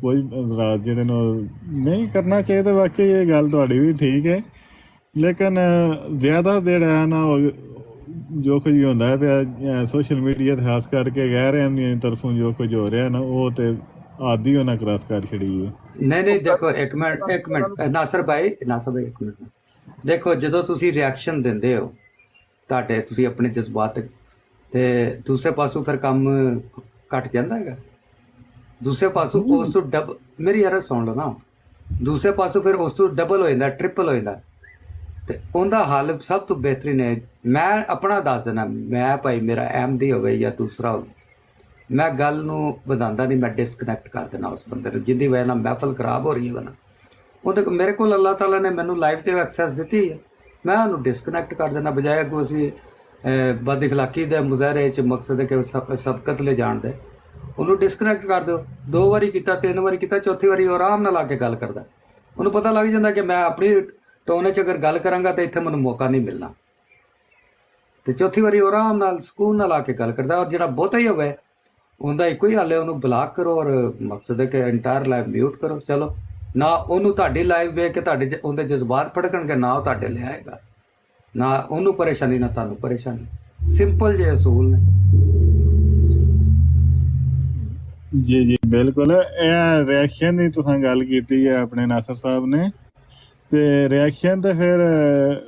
ਕੋਈ ਰਾਤ ਜਿਹੜੇ ਨੂੰ ਨਹੀਂ ਕਰਨਾ ਚਾਹੀਦਾ, ਵਾਕਈ ਇਹ ਗੱਲ ਤੁਹਾਡੀ ਵੀ ਠੀਕ ਹੈ, ਲੇਕਿਨ ਜ਼ਿਆਦਾ ਜਿਹੜਾ ਹੈ ਨਾ ਉਹ ਜੋ ਕੁਝ ਵੀ ਹੁੰਦਾ ਹੈ ਪਿਆ ਸੋਸ਼ਲ ਮੀਡੀਆ ਤੇ ਖਾਸ ਕਰਕੇ ਗੈਰ ਅਹਿਮੀਆਂ ਦੀ ਤਰਫੋਂ ਜੋ ਕੁਝ ਹੋ ਰਿਹਾ ਨਾ, ਉਹ ਤੇ ਆਦੀ ਉਹਨਾਂ ਕ੍ਰਾਸ ਕਰ ਛੜੀ ਹੈ। ਨਹੀਂ ਦੇਖੋ ਇੱਕ ਮਿੰਟ ਨਾਸਰ ਭਾਈ ਇੱਕ ਮਿੰਟ ਦੇਖੋ, ਜਦੋਂ ਤੁਸੀਂ ਰਿਐਕਸ਼ਨ ਦਿੰਦੇ ਹੋ ਤੁਹਾਡੇ ਤੁਸੀਂ ਆਪਣੇ ਜਜ਼ਬਾਤ ਤੇ ਦੂਸਰੇ ਪਾਸੋਂ ਫਿਰ ਕੰਮ ਘਟ ਜਾਂਦਾ ਹੈਗਾ। ਦੂਸਰੇ ਪਾਸੋਂ ਉਸ ਤੋਂ ਮੇਰੀ ਯਾਰ ਸੁਣ ਲਓ ਨਾ, ਦੂਸਰੇ ਪਾਸੋਂ ਫਿਰ ਉਸ ਤੋਂ ਡਬਲ ਹੋ ਜਾਂਦਾ, ਟ੍ਰਿਪਲ ਹੋ ਜਾਂਦਾ, ਤੇ ਉਹਦਾ ਹੱਲ ਸਭ ਤੋਂ ਬਿਹਤਰੀਨ ਹੈ। ਮੈਂ ਆਪਣਾ ਦੱਸ ਦੇਣਾ, ਮੈਂ ਭਾਈ ਮੇਰਾ ਅਹਿਮਦੀ ਹੋਵੇ ਜਾਂ ਦੂਸਰਾ ਹੋਵੇ, ਮੈਂ ਗੱਲ ਨੂੰ ਵਧਾਉਂਦਾ ਨਹੀਂ, ਮੈਂ ਡਿਸਕਨੈਕਟ ਕਰ ਦੇਣਾ ਉਸ ਬੰਦੇ ਨੂੰ ਜਿਹਦੀ ਵਜ੍ਹਾ ਨਾਲ ਮਹਿਫਲ ਖਰਾਬ ਹੋ ਰਹੀ ਹੈ। ਉਹਦੇ ਮੇਰੇ ਕੋਲ ਅੱਲਾਹ ਤਾਲਾ ਨੇ ਮੈਨੂੰ ਲਾਈਵ ਤੇ ਐਕਸੈਸ ਦਿੱਤੀ ਹੈ, ਮੈਂ ਉਹਨੂੰ ਡਿਸਕਨੈਕਟ ਕਰ ਦੇਣਾ, ਬਜਾਏ ਅੱਗੋਂ ਅਸੀਂ ਬਦ ਇਖਲਾਕੀ ਦੇ ਮੁਜ਼ਾਹਰੇ 'ਚ ਮਕਸਦ ਹੈ ਕਿ ਸਬਕਤ ਲੈ ਜਾਣ ਦੇ, ਉਹਨੂੰ ਡਿਸਕਨੈਕਟ ਕਰ ਦਿਓ। 2 ਵਾਰੀ ਕੀਤਾ, 3 ਵਾਰੀ ਕੀਤਾ, ਚੌਥੀ ਵਾਰੀ ਉਹ ਆਰਾਮ ਨਾਲ ਆ ਕੇ ਗੱਲ ਕਰਦਾ। ਉਹਨੂੰ ਪਤਾ ਲੱਗ ਜਾਂਦਾ ਕਿ ਮੈਂ ਆਪਣੀ ਟੋਨ 'ਚ ਅਗਰ ਗੱਲ ਕਰਾਂਗਾ ਤਾਂ ਇੱਥੇ ਮੈਨੂੰ ਮੌਕਾ ਨਹੀਂ ਮਿਲਣਾ। ਤੇ ਚੌਥੀ ਵਾਰੀ ਉਹ ਆਰਾਮ ਨਾਲ ਸਕੂਨ ਨਾਲ ਆ ਕੇ ਗੱਲ ਕਰਦਾ। ਔਰ ਜਿਹੜਾ ਬਹੁਤਾ ਹੀ ਹੋਵੇ ਉਹਦਾ ਇੱਕੋ ਹੀ ਹੱਲ ਹੈ, ਉਹਨੂੰ ਬਲਾਕ ਕਰੋ ਔਰ ਮਕਸਦ ਹੈ ਕਿ ਇੰਟਾਇਰ ਲਾਈਵ ਮਿਊਟ ਕਰੋ। ਚਲੋ ਨਾ ਉਹਨੂੰ ਤੁਹਾਡੀ ਲਾਈਵ ਵੇਖ ਕੇ ਤੁਹਾਡੇ ਉਹਦੇ ਜਜ਼ਬਾਤ ਭੜਕਣਗੇ, ਨਾ ਉਹ ਤੁਹਾਡੇ ਲੈ ਆਏਗਾ, ਨਾ ਉਹਨੂੰ ਪਰੇਸ਼ਾਨੀ ਨਾ ਤੁਹਾਨੂੰ ਪਰੇਸ਼ਾਨੀ। ਸਿੰਪਲ ਜਿਹੇ ਅਸੂਲ ਨੇ। ਜੀ ਜੀ ਬਿਲਕੁਲ। ਇਹ ਰਿਐਕਸ਼ਨ ਦੀ ਤੁਸੀਂ ਗੱਲ ਕੀਤੀ ਹੈ ਆਪਣੇ ਨਾਸਰ ਸਾਹਿਬ ਨੇ, ਤੇ ਰਿਐਕਸ਼ਨ ਤੇ ਫਿਰ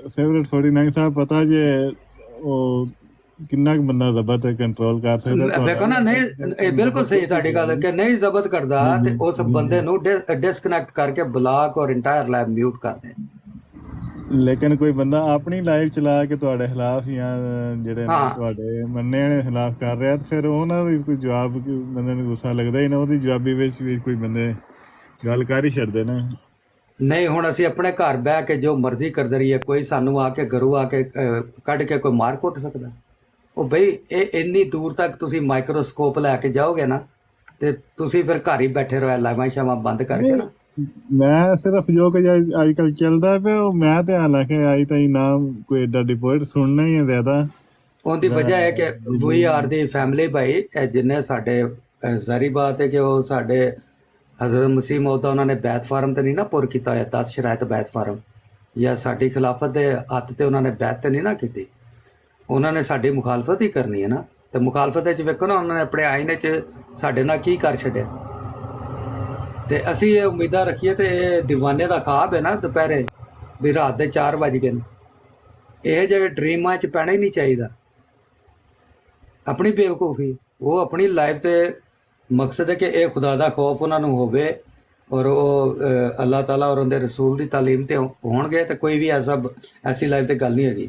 ਫੇਵਰਟ 49 ਸਾਹਿਬ ਪਤਾ ਜੇ ਉਹ ਕਿੰਨਾ ਕੁ ਬੰਦਾ ਜ਼ਬਤ ਕੰਟਰੋਲ ਕਰ ਸਕਦਾ? ਵੇਖੋ ਨਾ, ਨਹੀਂ ਇਹ ਬਿਲਕੁਲ ਸਹੀ ਤੁਹਾਡੀ ਗੱਲ ਕਿ ਨਹੀਂ ਜ਼ਬਤ ਕਰਦਾ ਤੇ ਉਸ ਬੰਦੇ ਨੂੰ ਡਿਸਕਨੈਕਟ ਕਰਕੇ ਬਲਾਕ ਔਰ ਇੰਟਾਇਰ ਲਾਈਵ ਮਿਊਟ ਕਰ ਦੇ। ਲੇਕਿਨ ਕੋਈ ਬੰਦਾ ਆਪਣੀ ਲਾਈਵ ਚਲਾ ਕੇ ਤੁਹਾਡੇ ਖਿਲਾਫ ਜਾਂ ਜਿਹੜੇ ਤੁਹਾਡੇ ਮੰਨੇ ਵਾਲੇ ਖਿਲਾਫ ਕਰ ਰਿਹਾ, ਤੇ ਫਿਰ ਉਹਨਾਂ ਦਾ ਕੋਈ ਜਵਾਬ ਬੰਦੇ ਨੂੰ ਗੁੱਸਾ ਲੱਗਦਾ ਹੀ ਨਾ, ਉਹਦੀ ਜਵਾਬੀ ਵਿੱਚ ਵੀ ਕੋਈ ਬੰਦੇ ਗੱਲ ਕਰ ਹੀ ਛੱਡਦੇ ਨਾ। ਨਹੀਂ, ਹੁਣ ਅਸੀਂ ਆਪਣੇ ਘਰ ਬਹਿ ਕੇ ਜੋ ਮਰਜ਼ੀ ਕਰਦੇ ਰਹੀਏ, ਕੋਈ ਸਾਨੂੰ ਆ ਕੇ ਘਰੋਂ ਆ ਕੇ ਕੱਢ ਕੇ ਕੋਈ ਮਾਰ ਕੁੱਟ ਸਕਦਾ? ਉਹ ਬਈ ਇਹ ਇੰਨੀ ਦੂਰ ਤੱਕ ਤੁਸੀਂ ਮਾਈਕਰੋਸਕੋਪ ਲੈ ਕੇ ਜਾਓਗੇ ਨਾ, ਤੇ ਤੁਸੀਂ ਫਿਰ ਘਰ ਹੀ ਬੈਠੇ ਰਹੋ ਲਾਈਵਾਂ ਸ਼ਾਵਾਂ ਬੰਦ ਕਰਕੇ ਨਾ। ਮੈਂ ਸਿਰਫ ਜੋ ਕਿ ਅੱਜ ਕੱਲ ਚੱਲਦਾ ਪਿਆ ਉਹ ਮੈਂ ਧਿਆਨ ਰੱਖਿਆ ਆਈ ਤਾਂ ਨਾ ਕੋਈ ਏਡਾ ਡਿਪੋਰਟ ਸੁਣਨਾ ਹੀ ਹੈ ਜ਼ਿਆਦਾ। ਉਹਦੀ ਵਜ੍ਹਾ ਹੈ ਕਿ ਵੀ ਆਰ ਦੀ ਫੈਮਿਲੀ ਭਾਈ, ਇਹ ਜਿੰਨੇ ਸਾਡੇ ਜ਼ਾਰੀ ਬਾਤ ਹੈ ਕਿ ਉਹ ਸਾਡੇ ਹਜ਼ਰਤ ਮਸੀਹ ਮੌਦ ਦਾ ਉਹਨਾਂ ਨੇ ਬੈਤ ਫਾਰਮ ਤੇ ਨਹੀਂ ਨਾ ਪੁਰ ਕੀਤਾ ਹੋਇਆ, 10 ਸ਼ਰਾਇਤ ਬੈਤ ਫਾਰਮ, ਜਾਂ ਸਾਡੀ ਖਿਲਾਫਤ ਦੇ ਹੱਥ ਤੇ ਉਹਨਾਂ ਨੇ ਬੈਤ ਤੇ ਨਹੀਂ ਨਾ ਕੀਤੀ, ਉਹਨਾਂ ਨੇ ਸਾਡੀ ਮੁਖਾਲਫਤ ਹੀ ਕਰਨੀ ਹੈ ਨਾ। ਤੇ ਮੁਖਾਲਫਤ ਵਿੱਚ ਵੇਖੋ ਨਾ ਉਹਨਾਂ ਨੇ ਆਪਣੇ ਆਇਨੇ 'ਚ ਸਾਡੇ ਨਾਲ ਕੀ ਕਰ ਛੱਡਿਆ। ਤੇ ਅਸੀਂ ਇਹ ਉਮੀਦਾਂ ਰੱਖੀਏ ਤੇ ਇਹ ਦੀਵਾਨੇ ਦਾ ਖਾਬ ਹੈ ਨਾ ਦੁਪਹਿਰੇ ਵੀ ਰਾਤ ਦੇ 4 ਵਜ ਗਏ ਨੇ, ਇਹ ਜਿਹੇ ਡਰੀਮਾਂ 'ਚ ਪੈਣਾ ਹੀ ਨਹੀਂ ਚਾਹੀਦਾ। ਆਪਣੀ ਬੇਵਕੂਫੀ, ਉਹ ਆਪਣੀ ਲਾਈਫ ਤੇ ਮਕਸਦ ਹੈ ਕਿ ਇਹ ਖੁਦਾ ਦਾ ਖੌਫ ਉਹਨਾਂ ਨੂੰ ਹੋਵੇ ਔਰ ਉਹ ਅੱਲਾਹ ਤਾਲਾ ਔਰ ਉਹਦੇ ਰਸੂਲ ਦੀ ਤਾਲੀਮ ਤੇ ਹੋਣਗੇ, ਤੇ ਕੋਈ ਵੀ ਐਸੀ ਲਾਈਫ ਤੇ ਗੱਲ ਨਹੀਂ ਹੈਗੀ।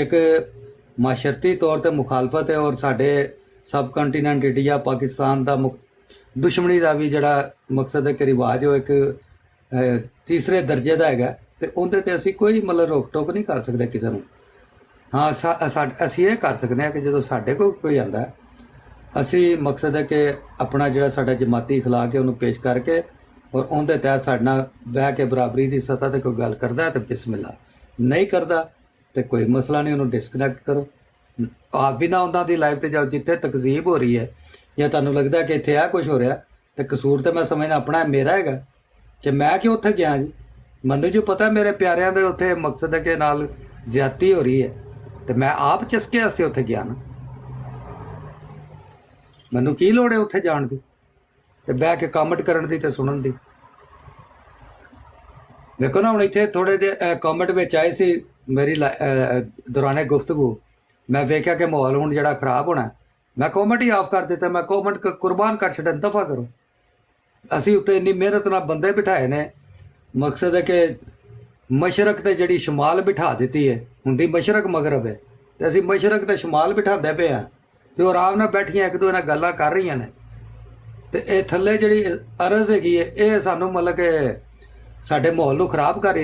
ਇੱਕ ਮਾਸ਼ਰਤੀ ਤੌਰ ਤੇ ਮੁਖਾਲਫਤ ਹੈ ਔਰ ਸਾਡੇ ਸਬ ਕੰਟੀਨੈਂਟ ਇੰਡੀਆ ਪਾਕਿਸਤਾਨ ਦਾ ਦੁਸ਼ਮਣੀ ਦਾ ਵੀ ਜਿਹੜਾ ਮਕਸਦ ਹੈ ਕਿ ਰਿਵਾਜ ਉਹ ਇੱਕ ਤੀਸਰੇ ਦਰਜੇ ਦਾ ਹੈਗਾ, ਤੇ ਉਹਦੇ ਤੇ ਅਸੀਂ ਕੋਈ ਮਤਲਬ ਰੋਕ ਟੋਕ ਨਹੀਂ ਕਰ ਸਕਦੇ ਕਿਸੇ ਨੂੰ। ਹਾਂ ਅਸੀਂ ਇਹ ਕਰ ਸਕਦੇ ਹਾਂ ਕਿ ਜਦੋਂ ਸਾਡੇ ਕੋਲ ਕੋਈ ਆਉਂਦਾ, ਅਸੀਂ ਮਕਸਦ ਹੈ ਕਿ ਆਪਣਾ ਜਿਹੜਾ ਸਾਡਾ ਜਮਾਤੀ ਅਖਲਾਕ ਹੈ ਉਹਨੂੰ ਪੇਸ਼ ਕਰਕੇ ਔਰ ਉਹਦੇ ਤਹਿਤ ਸਾਡੇ ਨਾਲ ਬਹਿ ਕੇ ਬਰਾਬਰੀ ਦੀ ਸਤ੍ਹਾ 'ਤੇ ਕੋਈ ਗੱਲ ਕਰਦਾ ਹੈ ਤੇ ਬਿਸਮਿਲ੍ਲਾ, ਨਹੀਂ ਕਰਦਾ ਤੇ ਕੋਈ ਮਸਲਾ ਨਹੀਂ, ਉਹਨੂੰ ਡਿਸਕਨੈਕਟ ਕਰੋ। ਆਪ ਵੀ ਨਾ ਉਹਨਾਂ ਦੀ ਲਾਈਫ ਤੇ ਜਾਓ ਜਿੱਥੇ ਤਕਜ਼ੀਬ ਹੋ ਰਹੀ ਹੈ ਜਾਂ ਤੁਹਾਨੂੰ ਲੱਗਦਾ ਕਿ ਇੱਥੇ ਆ ਕੁਝ ਹੋ ਰਿਹਾ, ਤੇ ਕਸੂਰ ਤੇ ਮੈਂ ਸਮਝਦਾ ਆਪਣਾ ਮੇਰਾ ਹੈਗਾ ਕਿ ਮੈਂ ਕਿਉਂ ਉੱਥੇ ਗਿਆ ਜੀ। ਮੈਨੂੰ ਜੋ ਪਤਾ ਮੇਰੇ ਪਿਆਰਿਆਂ ਦੇ ਉੱਥੇ ਮਕਸਦ ਹੈ ਕਿ ਨਾਲ ਜ਼ਿਆਦਤੀ ਹੋ ਰਹੀ ਹੈ, ਤੇ ਮੈਂ ਆਪ ਚਸਕੇ ਵਾਸਤੇ ਉੱਥੇ ਗਿਆ ਨਾ, ਮੈਨੂੰ ਕੀ ਲੋੜ ਹੈ ਉੱਥੇ ਜਾਣ ਦੀ ਤੇ ਬਹਿ ਕੇ ਕਮੈਂਟ ਕਰਨ ਦੀ ਤੇ ਸੁਣਨ ਦੀ। ਦੇਖੋ ਨਾ ਹੁਣ ਇੱਥੇ ਥੋੜੇ ਜਿਹੇ ਕਮੈਂਟ ਵਿੱਚ ਆਏ ਸੀ ਮੇਰੀ ਦੌਰਾਨੇ ਗੁਫ਼ਤਗੂ, ਮੈਂ ਵੇਖਿਆ ਕਿ ਮਾਹੌਲ ਹੁਣ ਜਿਹੜਾ ਖਰਾਬ ਹੋਣਾ, ਮੈਂ ਕਮੈਂਟ ਹੀ ਆਫ ਕਰ ਦਿੱਤਾ। ਮੈਂ ਕਮੈਂਟ ਕੁਰਬਾਨ ਕਰ ਛੱਡਿਆ, ਦਫਾ ਕਰੋ। ਅਸੀਂ ਉੱਤੇ ਇੰਨੀ ਮਿਹਨਤ ਨਾਲ ਬੰਦੇ ਬਿਠਾਏ ਨੇ, ਮਕਸਦ ਹੈ ਕਿ ਮਸ਼ਰਕ ਤੇ ਜਿਹੜੀ ਸ਼ਮਾਲ ਬਿਠਾ ਦਿੱਤੀ ਹੈ, ਹੁੰਦੀ ਮਸ਼ਰਕ ਮਗਰਬ ਹੈ, ਤੇ ਅਸੀਂ ਮਸ਼ਰਕ ਤੇ ਸ਼ਮਾਲ ਬਿਠਾਉਂਦੇ ਪਏ ਹਾਂ, ਤੇ ਉਹ ਆਰਾਮ ਨਾਲ ਬੈਠੀਆਂ ਇੱਕ ਦੂਜੇ ਨਾਲ ਗੱਲਾਂ ਕਰ ਰਹੀਆਂ ਨੇ। ਤੇ ਇਹ ਥੱਲੇ ਜਿਹੜੀ ਅਰਜ਼ ਹੈਗੀ ਹੈ, ਇਹ ਸਾਨੂੰ ਮਤਲਬ ਕਿ ਸਾਡੇ ਮਾਹੌਲ ਨੂੰ ਖਰਾਬ ਕਰ ਰਹੀ